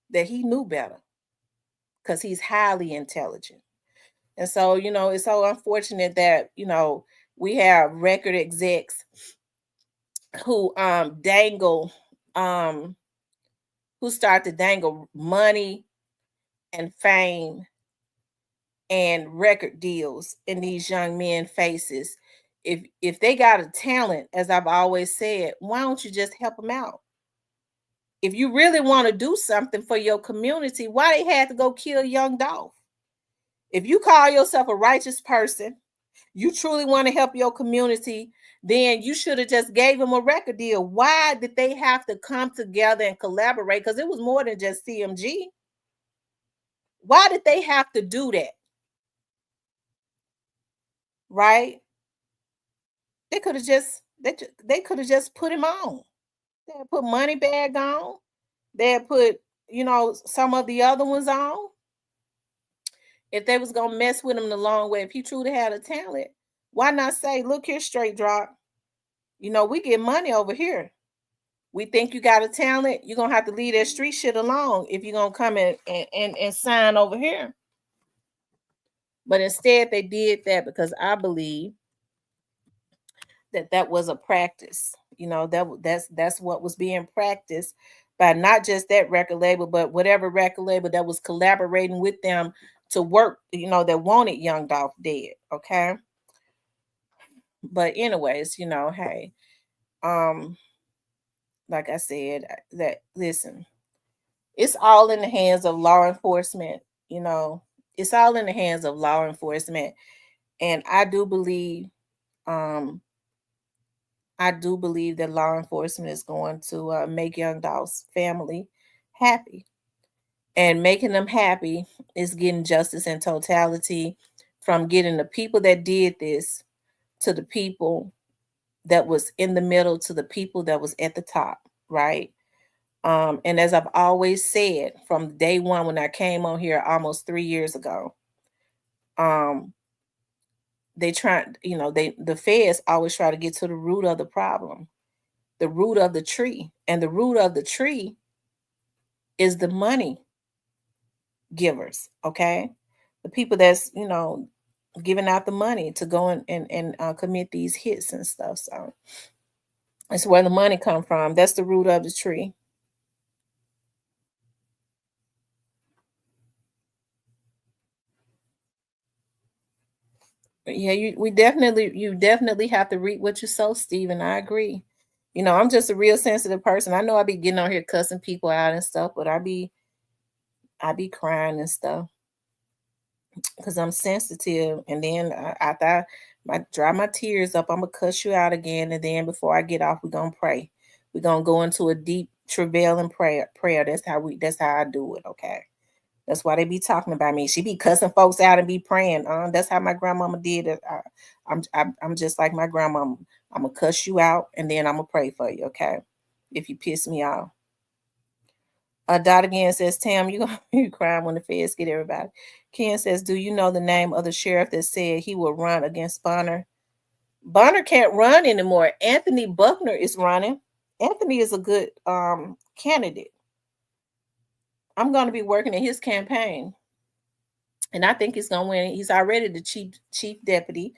that he knew better because he's highly intelligent. And so, it's so unfortunate that, we have record execs who dangle, who start to dangle money and fame and record deals in these young men's faces. If they got a talent, as I've always said, why don't you just help them out? If you really want to do something for your community, why they had to go kill Young Dolph? If you call yourself a righteous person, you truly want to help your community, then you should have just gave them a record deal. Why did they have to come together and collaborate? Because it was more than just CMG. Why did they have to do that? Right? They could have just put him on. They had put Moneybag on. They had put, some of the other ones on. If they was gonna mess with him the long way, if he truly had a talent, why not say, look here, straight drop. We get money over here. We think you got a talent, you're gonna have to leave that street shit alone if you're gonna come in and sign over here. But instead they did that because I believe that was a practice. That's what was being practiced by not just that record label, but whatever record label that was collaborating with them to work, that wanted Young Dolph dead. Okay. But anyways, hey, like I said, that listen, it's all in the hands of law enforcement. It's all in the hands of law enforcement. And I do believe that law enforcement is going to make Young Dolph's family happy. And making them happy is getting justice in totality, from getting the people that did this to the people that was in the middle to the people that was at the top, right? And as I've always said from day one when I came on here almost 3 years ago, they try, the feds always try to get to the root of the problem, the root of the tree. And the root of the tree is the money givers, okay? The people that's, giving out the money to go and commit these hits and stuff. So that's where the money come from. That's the root of the tree. Yeah, you definitely have to reap what you sow, Stephen. I agree. You know, I'm just a real sensitive person. I know I be getting on here cussing people out and stuff, but I be crying and stuff because I'm sensitive. And then after I dry my tears up, I'm gonna cuss you out again. And then before I get off, we're gonna pray. We're gonna go into a deep travail and prayer. That's how I do it. Okay. That's why they be talking about me. She be cussing folks out and be praying. That's how my grandmama did it. I'm just like my grandmama. I'm gonna cuss you out and then I'm gonna pray for you. Okay, if you piss me off. Dot again says, Tam, you gonna be crying when the feds get everybody. Ken says, do you know the name of the sheriff that said he will run against Bonner? Bonner can't run anymore. Anthony Buckner is running. Anthony is a good candidate. I'm going to be working in his campaign. And I think he's going to win. He's already the chief deputy,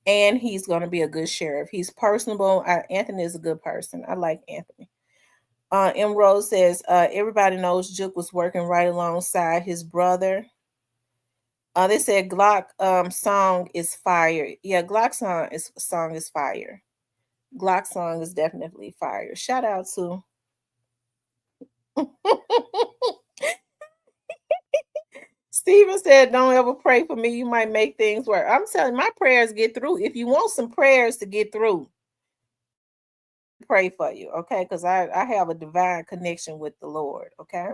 and he's going to be a good sheriff. He's personable. Anthony is a good person. I like Anthony. M. Rose says, everybody knows Juke was working right alongside his brother. They said Glock song is fire. Yeah, Glock song is fire. Glock song is definitely fire. Shout out to Steven said, don't ever pray for me. You might make things work. I'm telling you, my prayers get through. If you want some prayers to get through, pray for you, okay? Because I have a divine connection with the Lord, okay?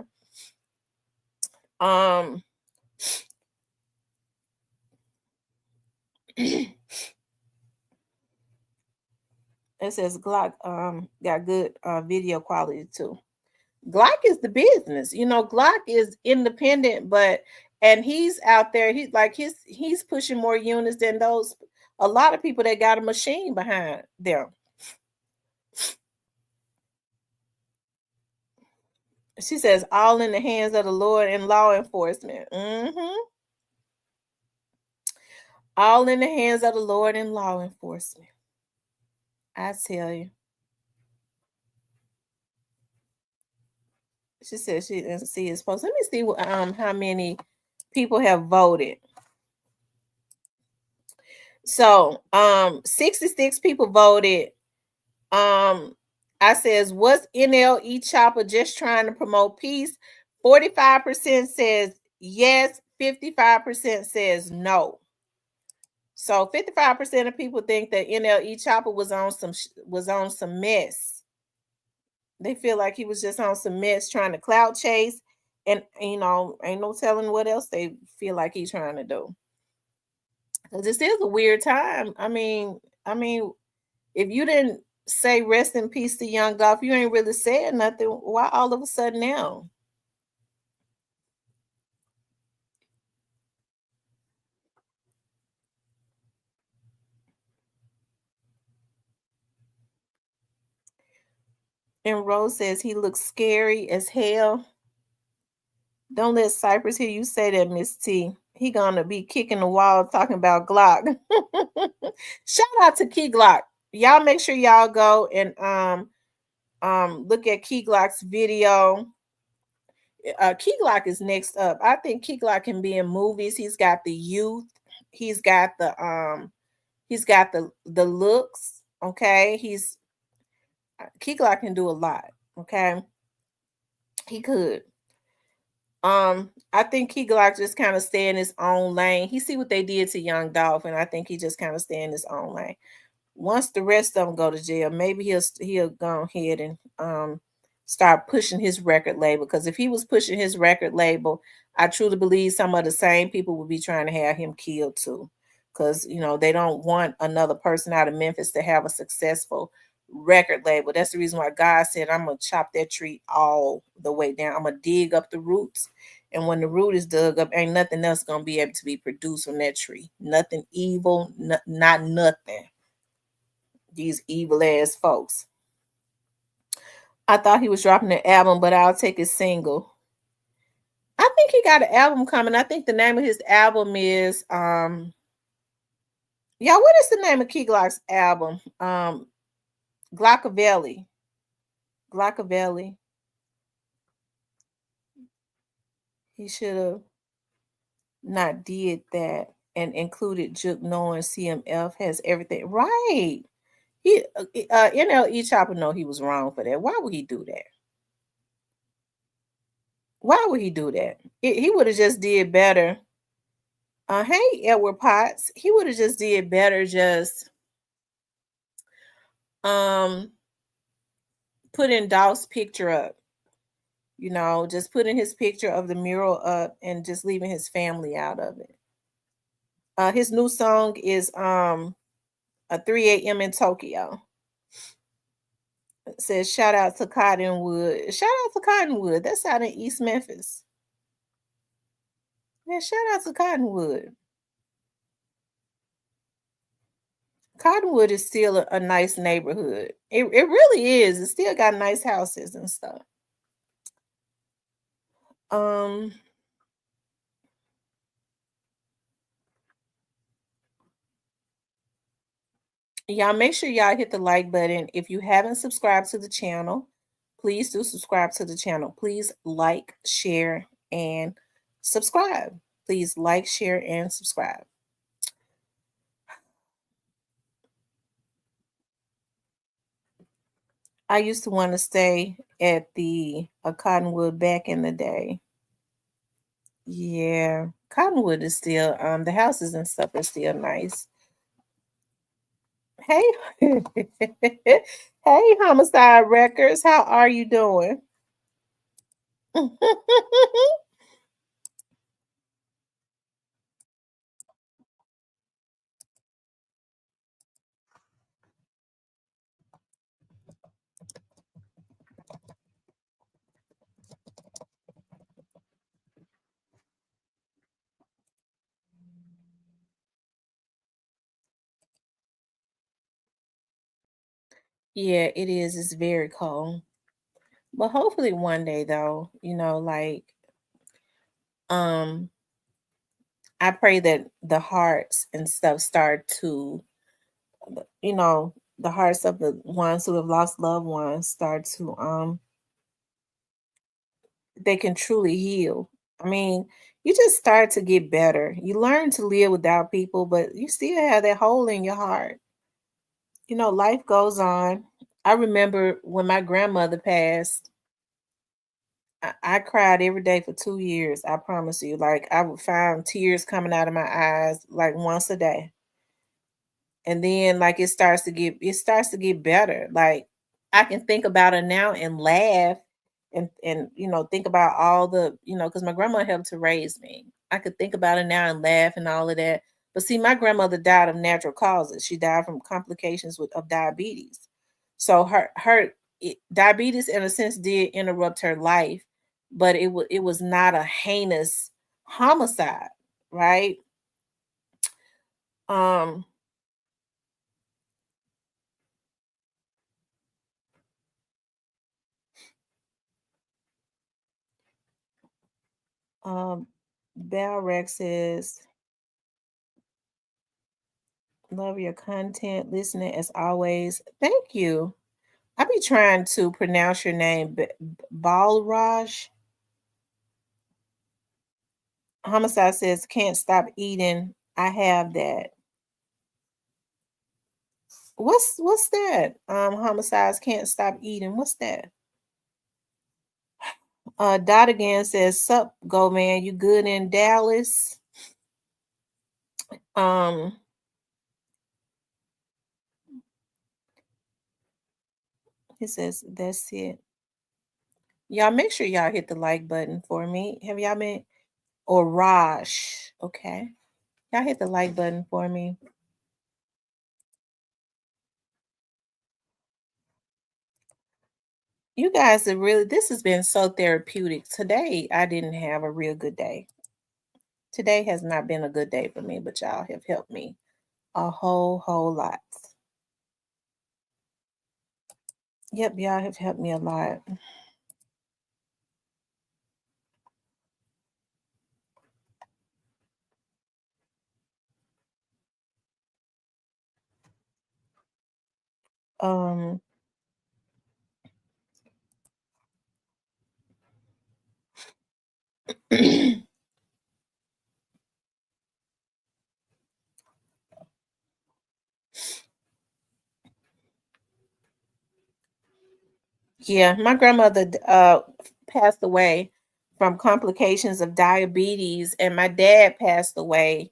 It says Glock got good video quality too. Glock is the business. You know, Glock is independent, and he's out there. He's pushing more units than a lot of people that got a machine behind them. She says, all in the hands of the Lord and law enforcement. All in the hands of the Lord and law enforcement. I tell you. She says she doesn't see his post. Let me see how many people have voted. So 66 people voted. I says, what's NLE Choppa just trying to promote peace? 45% says yes, 55% says no. So 55% of people think that NLE Choppa was on some mess. They feel like he was just on some mess trying to clout chase, and ain't no telling what else they feel like he's trying to do. Because this is a weird time. I mean, if you didn't say rest in peace to Young Dolph, you ain't really said nothing. Why all of a sudden now? And Rose says he looks scary as hell. Don't let Cypress hear you say that, Miss T. He gonna be kicking the wall talking about Glock. Shout out to Key Glock. Y'all make sure y'all go and look at Key Glock's video. Key Glock is next up. I think Key Glock can be in movies. He's got the youth. He's got the looks. Okay, Key Glock can do a lot. Okay, he could. I think Key Glock just kind of stay in his own lane. He see what they did to Young Dolph, and I think he just kind of stay in his own lane. Once the rest of them go to jail, maybe he'll go ahead and start pushing his record label. Because if he was pushing his record label, I truly believe some of the same people would be trying to have him killed too. Because they don't want another person out of Memphis to have a successful record label. That's the reason why God said, I'm gonna chop that tree all the way down. I'm gonna dig up the roots, and when the root is dug up, ain't nothing else gonna be able to be produced from that tree. Nothing evil, not nothing. These evil ass folks. I thought he was dropping an album, but I'll take a single. I think he got an album coming. I think the name of his album is what is the name of Key Glock's album? Glockavelli. He should have not did that and included Juke knowing CMF has everything. Right. He NLE Choppa know he was wrong for that. Why would he do that? Why would he do that? He would have just did better. Hey, Edward Potts. He would have just did better. Just putting Dolph's picture up. You know, just putting his picture of the mural up and just leaving his family out of it. His new song is a 3 a.m. in Tokyo. It says shout out to Cottonwood. Shout out to Cottonwood. That's out in East Memphis. Yeah, shout out to Cottonwood. Cottonwood is still a nice neighborhood. It really is. It still got nice houses and stuff. Y'all make sure y'all hit the like button. If you haven't subscribed to the channel, please do subscribe to the channel. Please like, share, and subscribe. Please like, share, and subscribe. I used to want to stay at the Cottonwood back in the day. Yeah, Cottonwood is still the houses and stuff are still nice. Hey, hey, Homicide Records, how are you doing? Yeah, it is. It's very cold. But hopefully one day though, you know, like I pray that the hearts and stuff start to, you know, the hearts of the ones who have lost loved ones start to they can truly heal. I mean, you just start to get better. You learn to live without people, but you still have that hole in your heart. You know, life goes on. I remember when my grandmother passed, I cried every day for 2 years. I promise you. Like I would find tears coming out of my eyes like once a day. And then like it starts to get better. Like I can think about it now and laugh and you know think about all the because my grandma helped to raise me. I could think about it now and laugh and all of that. But see, my grandmother died of natural causes. She died from complications of diabetes. So diabetes in a sense did interrupt her life, but it was not a heinous homicide, right? Um Um, Bell Rex says, love your content, listening as always. Thank you. I be trying to pronounce your name, Balraj. Homicide says, can't stop eating. I have that. What's that? Homicides can't stop eating. What's that? Dot again says, sup, go man, you good in Dallas? Um, he says, that's it. Y'all make sure y'all hit the like button for me. Have y'all been or Raj? Okay. Y'all hit the like button for me. You guys are really, this has been so therapeutic. Today, I didn't have a real good day. Today has not been a good day for me, but y'all have helped me a whole lot. Yep, y'all have helped me a lot. Um, Yeah, my grandmother passed away from complications of diabetes, and my dad passed away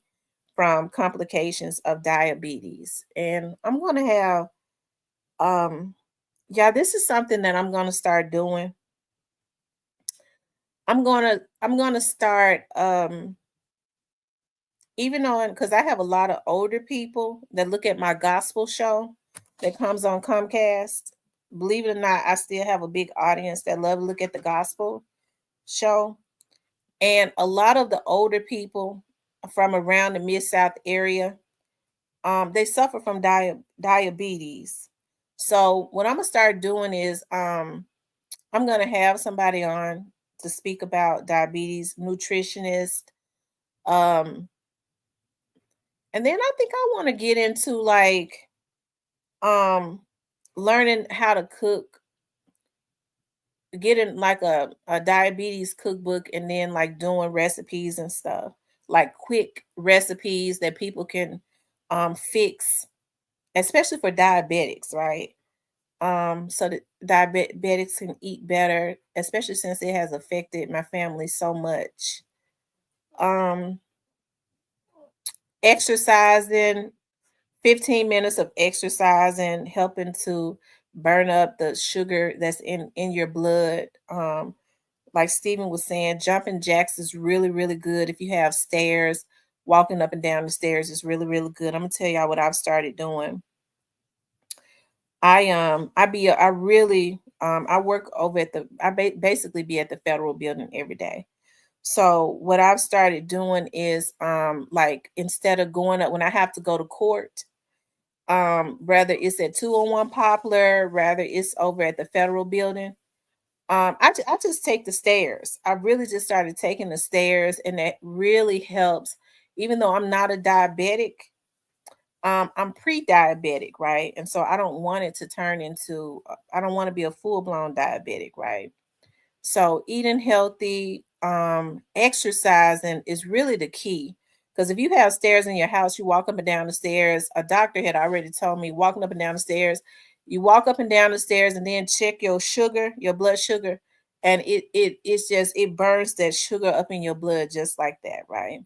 from complications of diabetes. And I'm gonna have um yeah, this is something that I'm gonna start doing. I'm gonna start even on because I have a lot of older people that look at my gospel show that comes on Comcast. Believe it or not, I still have a big audience that love to look at the gospel show. And a lot of the older people from around the Mid South area, they suffer from diabetes. So what I'm gonna start doing is I'm gonna have somebody on to speak about diabetes, nutritionist, um, and then I think I want to get into like um learning how to cook, getting like a diabetes cookbook, and then like doing recipes and stuff, like quick recipes that people can fix, especially for diabetics, right? So that diabetics can eat better, especially since it has affected my family so much. Um, exercising, 15 minutes of exercising, helping to burn up the sugar that's in your blood. Like Stephen was saying, jumping jacks is really, really good. If you have stairs, walking up and down the stairs is really, really good. I'm gonna tell y'all what I've started doing. I really I work over at the basically be at the federal building every day. So what I've started doing is like instead of going up when I have to go to court, rather it's at 201 Poplar, rather it's over at the federal building. I just take the stairs. I really just started taking the stairs, and that really helps. Even though I'm not a diabetic, I'm pre-diabetic, right? And so I don't want it to turn into. I don't want to be a full-blown diabetic, right? So eating healthy, exercising is really the key. Because if you have stairs in your house, you walk up and down the stairs. A doctor had already told me walking up and down the stairs, you walk up and down the stairs and then check your sugar, your blood sugar, and it's just it burns that sugar up in your blood just like that, right?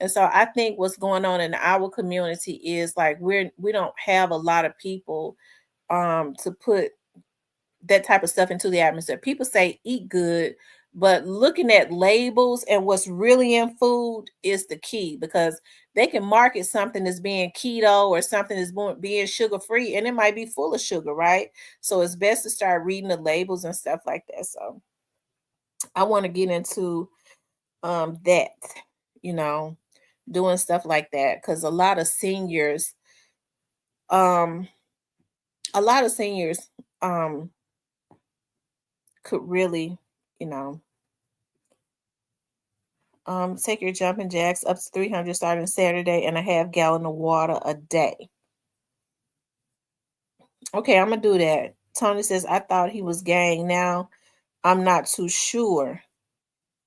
And so I think what's going on in our community is like we don't have a lot of people to put that type of stuff into the atmosphere. People say eat good, but looking at labels and what's really in food is the key because they can market something as being keto or something as being sugar free, and it might be full of sugar, right? So it's best to start reading the labels and stuff like that. So I want to get into that, you know, doing stuff like that because um, a lot of seniors um could really, you know, take your jumping jacks up to 300 starting Saturday and a half gallon of water a day. Okay, I'm gonna do that. Tony says I thought he was gang. Now I'm not too sure.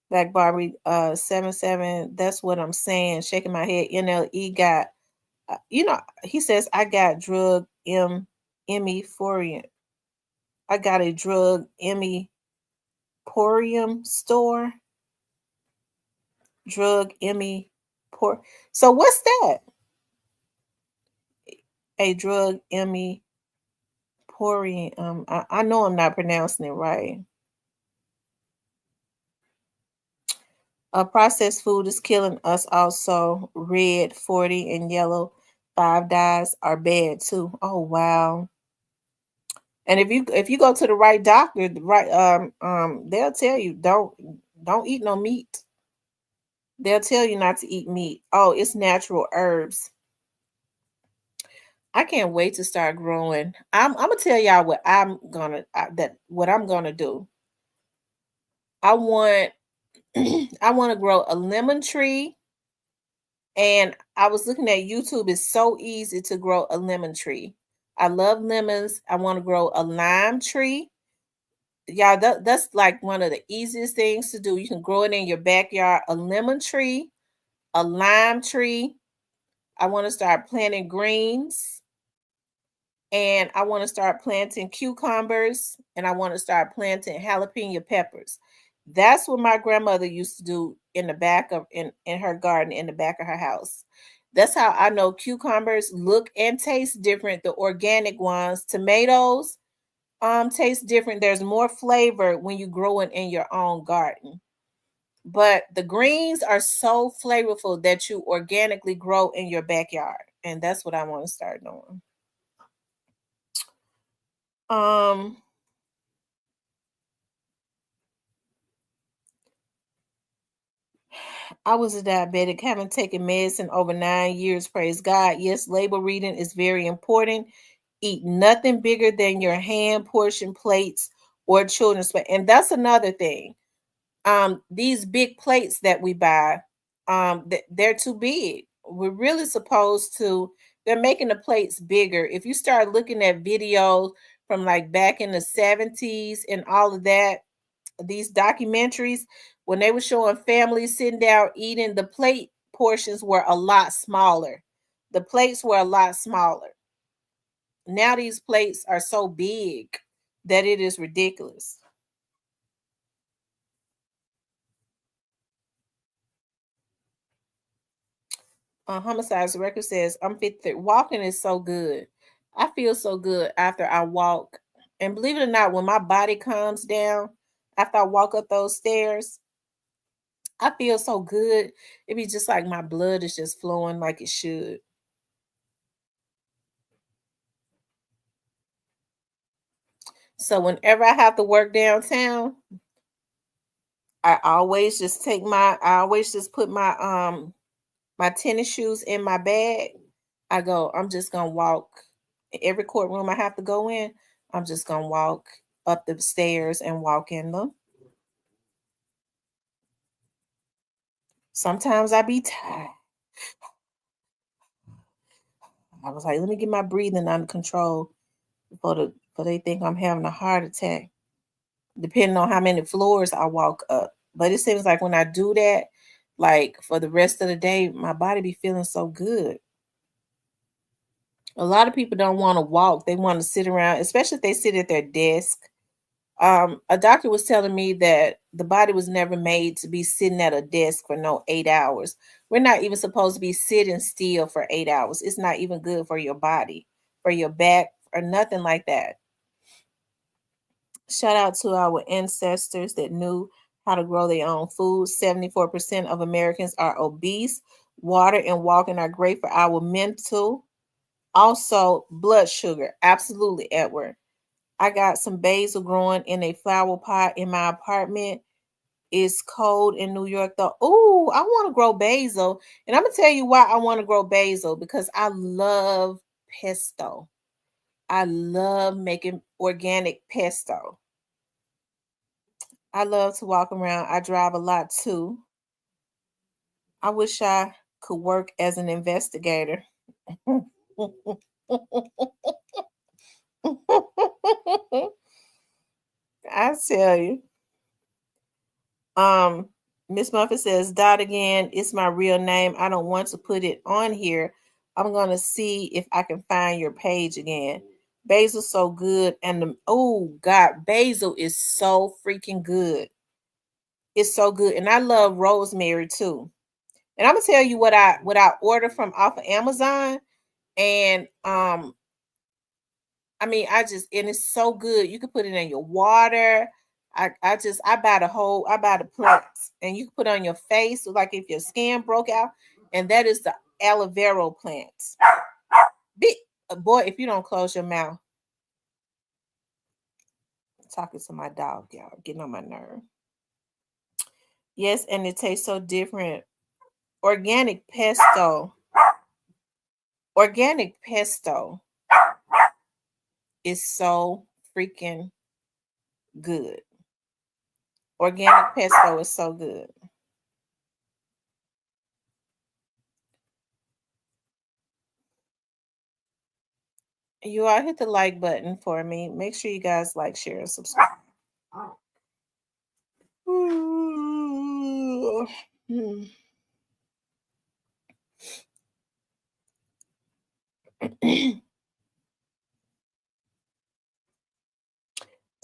Black Barbie 77. That's what I'm saying. Shaking my head. NLE got he says I got drug Emiforian. I got a drug Emiporium store. Drug Emipor. So what's that? A drug Emmy Pori. I know I'm not pronouncing it right. Processed food is killing us. Also, red 40 and yellow 5 dyes are bad too. Oh wow! And if you go to the right doctor, the right they'll tell you don't eat no meat. They'll tell you not to eat meat. Oh, it's natural herbs. I can't wait to start growing. I'm gonna tell y'all what what I'm gonna do. I want I want to grow a lemon tree. And I was looking at YouTube. It's so easy to grow a lemon tree. I love lemons. I want to grow a lime tree. Y'all, that's like one of the easiest things to do. You can grow it in your backyard. A lemon tree, a lime tree. I want to start planting greens. And I want to start planting cucumbers, and I want to start planting jalapeno peppers. That's what my grandmother used to do in the back of in her garden in the back of her house. That's how I know cucumbers look and taste different. The organic ones, tomatoes, taste different. There's more flavor when you grow it in your own garden. But the greens are so flavorful that you organically grow in your backyard. And that's what I want to start doing. Um I was a diabetic, haven't taken medicine over 9 years. Praise God. Yes, label reading is very important. Eat nothing bigger than your hand portion plates or children's plate. And that's another thing. These big plates that we buy, they're too big. We're really supposed to, they're making the plates bigger. If you start looking at videos from like back in the 70s and all of that, these documentaries, when they were showing families sitting down eating, the plate portions were a lot smaller. The plates were a lot smaller. Now these plates are so big that it is ridiculous. Homicide's record says I'm 53. Walking is so good. I feel so good after I walk. And believe it or not, when my body calms down after I walk up those stairs, I feel so good. It be just like my blood is just flowing like it should. So whenever I have to work downtown, I always just put my tennis shoes in my bag. I'm just gonna walk every courtroom I have to go in. I'm just gonna walk up the stairs and walk in them. Sometimes I be tired. I was like, let me get my breathing under control before they think I'm having a heart attack. Depending on how many floors I walk up. But it seems like when I do that, like for the rest of the day, my body be feeling so good. A lot of people don't want to walk. They want to sit around, especially if they sit at their desk. A doctor was telling me that the body was never made to be sitting at a desk for no 8 hours. We're not even supposed to be sitting still for 8 hours. It's not even good for your body, for your back, or nothing like that. Shout out to our ancestors that knew how to grow their own food. 74% of Americans are obese. Water and walking are great for our mental. Also, blood sugar. Absolutely, Edward. I got some basil growing in a flower pot in my apartment. It's cold in New York though. Oh, I want to grow basil. And I'm going to tell you why I want to grow basil because I love pesto. I love making organic pesto. I love to walk around. I drive a lot too. I wish I could work as an investigator. I tell you. Um, Miss Memphis says, dot again. It's my real name. I don't want to put it on here. I'm gonna see if I can find your page again. Basil's so good, and oh God, basil is so freaking good. It's so good, and I love rosemary too. And I'm gonna tell you what I order from off of Amazon, and I mean, and it's so good. You can put it in your water. I buy the plants and you can put it on your face, like if your skin broke out, and that is the aloe vera plants. Big boy, if you don't close your mouth, I'm talking to my dog, y'all, getting on my nerve. Yes, and it tastes so different. Organic pesto. Organic pesto is so freaking good. Organic pesto is so good. You all hit the like button for me. Make sure you guys like, share, and subscribe.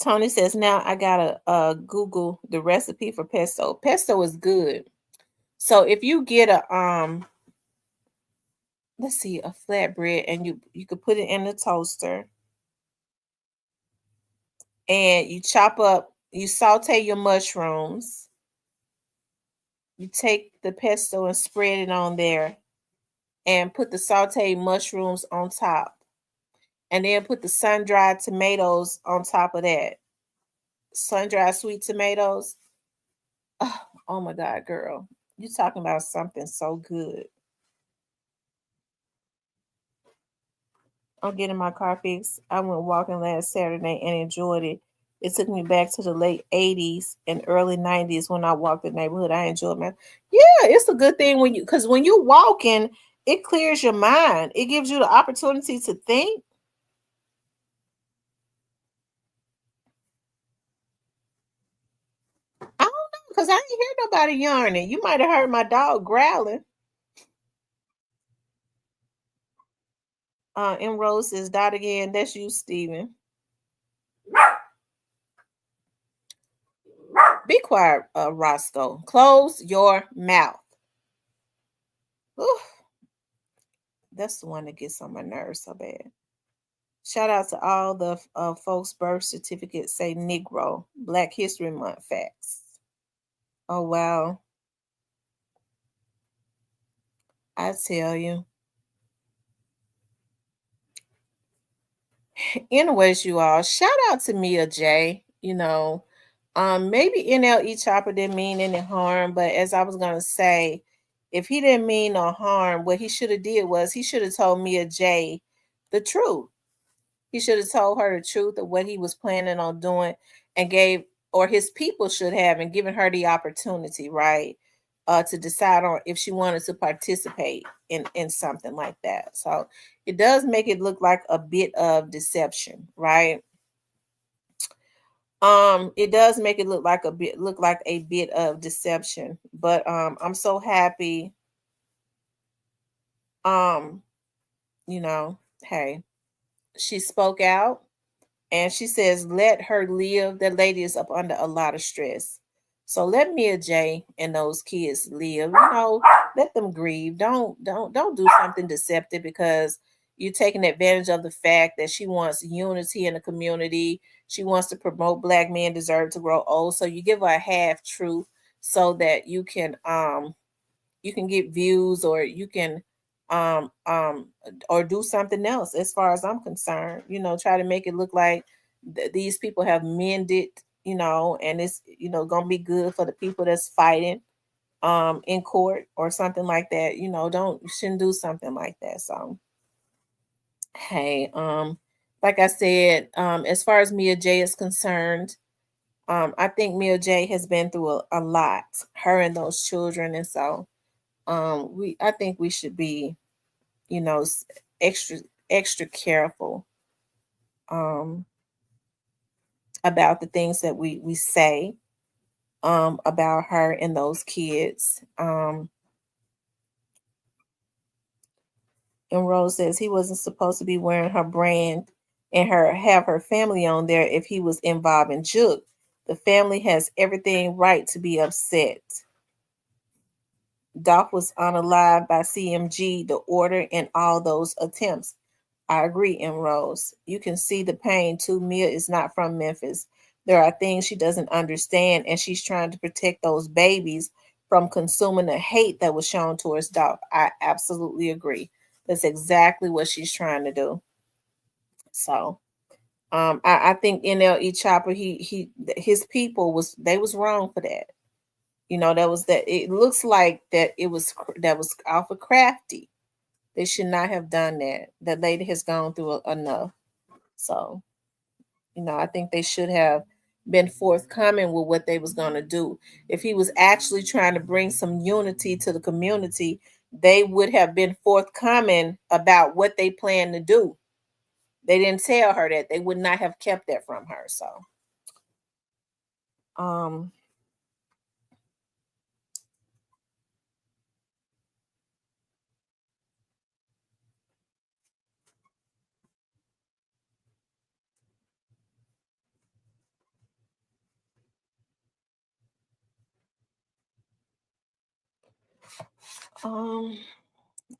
Tony says now I gotta Google the recipe for pesto. Pesto is good. So if you get a let's see, a flatbread and you could put it in the toaster and you saute your mushrooms. You take the pesto and spread it on there and put the sauteed mushrooms on top. And then put the sun-dried tomatoes on top of that. Sun-dried sweet tomatoes. Oh my God, girl. You talking about something so good. I'm getting my car fixed. I went walking last Saturday and enjoyed it. It took me back to the late 80s and early 90s when I walked the neighborhood. I enjoyed my it's a good thing because when you're walking, it clears your mind. It gives you the opportunity to think. I don't know because I didn't hear nobody yarning. You might have heard my dog growling. M Rose says, "Dot again." That's you, Steven. Be quiet, Roscoe. Close your mouth. Whew. That's the one that gets on my nerves so bad. Shout out to all the folks' birth certificates say Negro. Black History Month facts. Oh, wow. I tell you. Anyways, you all, shout out to Mia J. Maybe NLE Choppa didn't mean any harm, but as I was gonna say, if he didn't mean no harm, what he should have did was he should have told Mia J the truth. He should have told her the truth of what he was planning on doing and or his people should have, and given her the opportunity, right? To decide on if she wanted to participate in something like that. So it does make it look like a bit of deception, right? It does make it look like a bit of deception, but I'm so happy. Um, hey, she spoke out. And she says, let her live. That lady is up under a lot of stress. So let Mia J and those kids live. Let them grieve. Don't do something deceptive because you're taking advantage of the fact that she wants unity in the community. She wants to promote Black men deserve to grow old. So you give her a half truth so that you can get views or you can or do something else as far as I'm concerned. Try to make it look like these people have mended, and it's gonna be good for the people that's fighting in court or something like that. You shouldn't do something like that. So hey, like I said, as far as Mia J is concerned, I think Mia J has been through a lot, her and those children, and so I think we should be, extra extra careful about the things that we say about her and those kids. And Rose says he wasn't supposed to be wearing her brand and have her family on there if he was involved in Juke. The family has everything right to be upset. Dolph was unalive by CMG, the order, and all those attempts. I agree, M. Rose. You can see the pain too. Mia is not from Memphis. There are things she doesn't understand, and she's trying to protect those babies from consuming the hate that was shown towards Dolph. I absolutely agree. That's exactly what she's trying to do. So, I think NLE Choppa, his people was wrong for that. That was that. It looks like that that was awful crafty. They should not have done that. That lady has gone through enough. So, I think they should have been forthcoming with what they was going to do. If he was actually trying to bring some unity to the community, they would have been forthcoming about what they plan to do. They didn't tell her that. They would not have kept that from her. So, um,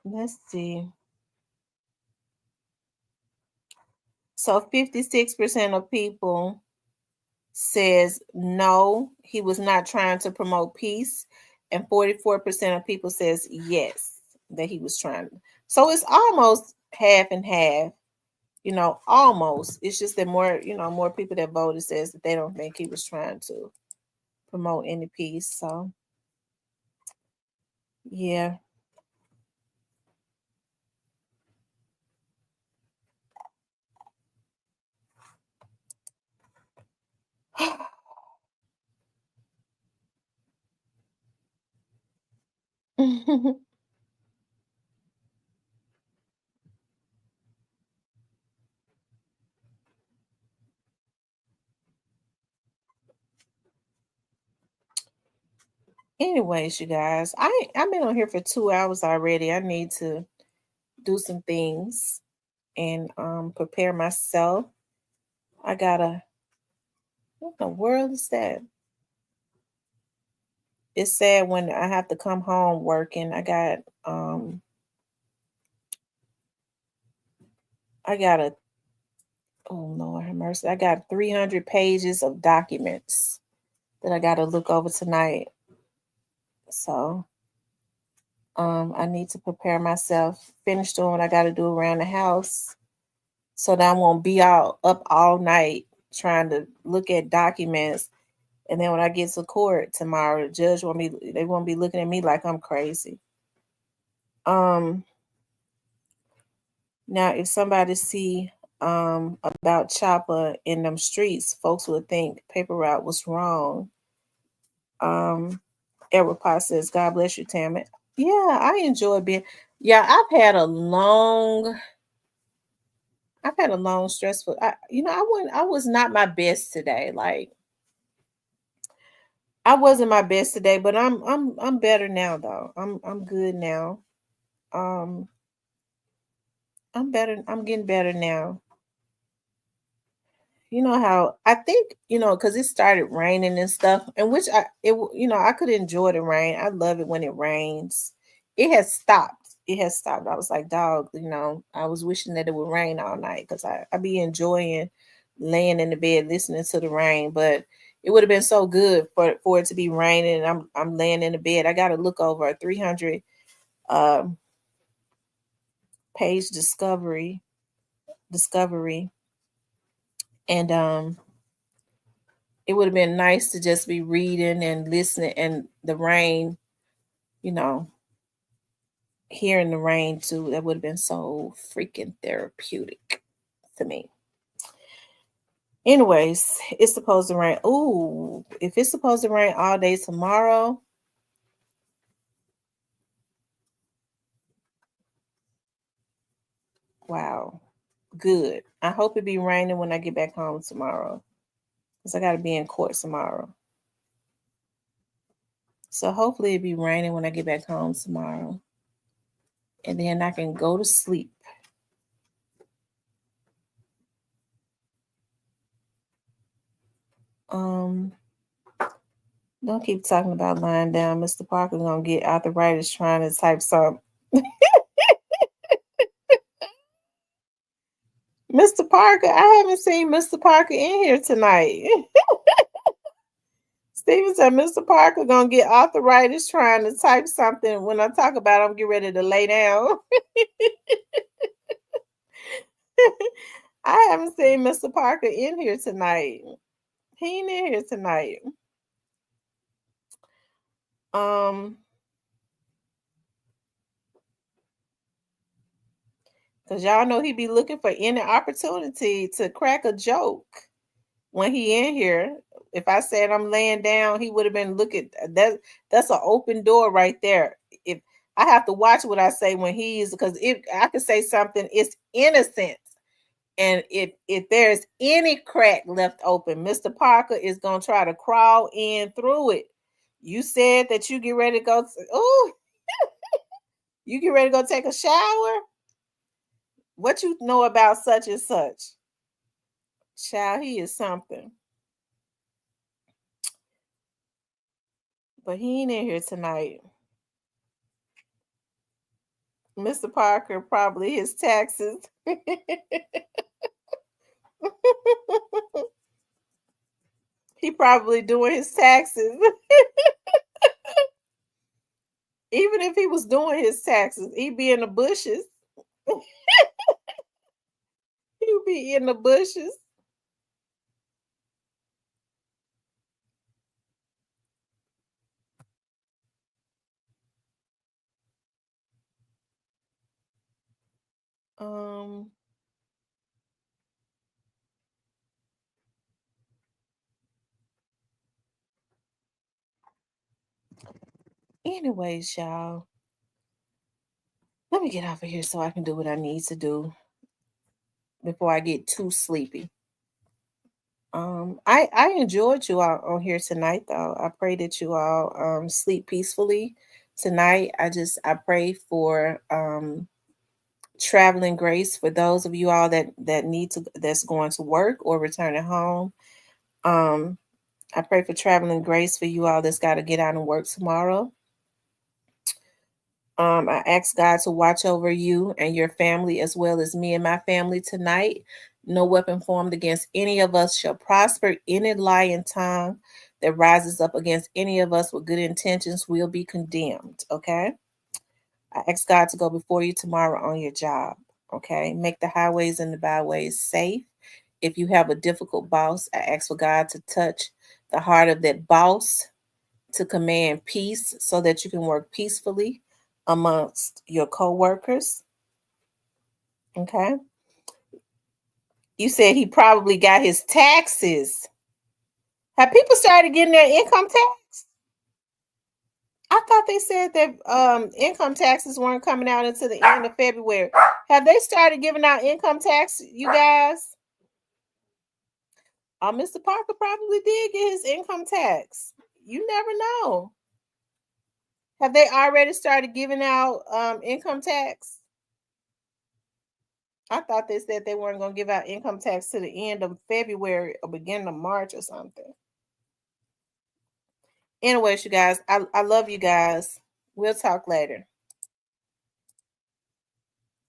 Let's see. So 56% of people says no, he was not trying to promote peace, and 44% of people says yes, that he was trying. So it's almost half and half, almost. It's just that more people that voted says that they don't think he was trying to promote any peace. So yeah. Anyways, you guys, I've been on here for 2 hours already. I need to do some things and prepare myself. I gotta. What the world is that? It's sad when I have to come home working. I got a oh Lord have mercy. I got 300 pages of documents that I gotta look over tonight. So I need to prepare myself, finish doing what I gotta do around the house so that I won't be out up all night trying to look at documents. And then when I get to court tomorrow, the judge they won't be looking at me like I'm crazy. Now if somebody see about Choppa in them streets, folks would think Paper Route was wrong. Edward Potts says, God bless you, Tammy. Yeah, I enjoy being I've had a long stressful. I was not my best today. Like I wasn't my best today, but I'm better now though. I'm good now. Um I'm better. I'm getting better now. You know how I think, because it started raining and stuff, and which I could enjoy the rain. I love it when it rains. It has stopped. It has stopped. I was like, dog, I was wishing that it would rain all night because I be enjoying laying in the bed listening to the rain. But it would have been so good for it to be raining, and I'm laying in the bed. I got to look over a 300 page discovery, and it would have been nice to just be reading and listening and the rain, you know, hearing the rain too. That would have been so freaking therapeutic to me. Anyways, it's supposed to rain. Ooh, if it's supposed to rain all day tomorrow, wow, good. I hope it be raining when I get back home tomorrow because I got to be in court tomorrow. So hopefully it be raining when I get back home tomorrow. And then I can go to sleep. Don't keep talking about lying down. Mr. Parker's gonna get arthritis trying to type something. Mr. Parker, I haven't seen Mr. Parker in here tonight. Steven said Mr. Parker gonna get arthritis trying to type something. When I talk about it, I'm getting ready to lay down. I haven't seen Mr. Parker in here tonight. He ain't in here tonight. Because y'all know he be looking for any opportunity to crack a joke when he in here. If I said I'm laying down, he would have been looking. That's an open door right there. If I have to watch what I say when he's, because if I could say something, it's innocent. And if there's any crack left open, Mr. Parker is gonna try to crawl in through it. You said that you get ready to go. You get ready to go take a shower. What you know about such and such? Child, he is something. But he ain't in here tonight. Mr. Parker, probably his taxes. He probably doing his taxes. Even if he was doing his taxes, he'd be in the bushes. He'd be in the bushes. Um, anyways, y'all, let me get off of here so I can do what I need to do before I get too sleepy. I enjoyed you all on here tonight though. I pray that you all sleep peacefully tonight. I pray for traveling grace for those of you all that need to that's going to work or returning home. Um I pray for traveling grace for you all that's got to get out and work tomorrow. I ask God to watch over you and your family as well as me and my family tonight. No weapon formed against any of us shall prosper. Any lying tongue that rises up against any of us with good intentions will be condemned. Okay. I ask God to go before you tomorrow on your job. Okay. Make the highways and the byways safe. If you have a difficult boss, I ask for God to touch the heart of that boss to command peace so that you can work peacefully amongst your co-workers. Okay. You said he probably got his taxes. Have people started getting their income tax? I thought they said that income taxes weren't coming out until the end of February. Have they started giving out income tax, you guys? Mr. Parker probably did get his income tax. You never know. Have they already started giving out income tax? I thought they said they weren't going to give out income tax to the end of February or beginning of March or something. Anyways, you guys, I love you guys. We'll talk later.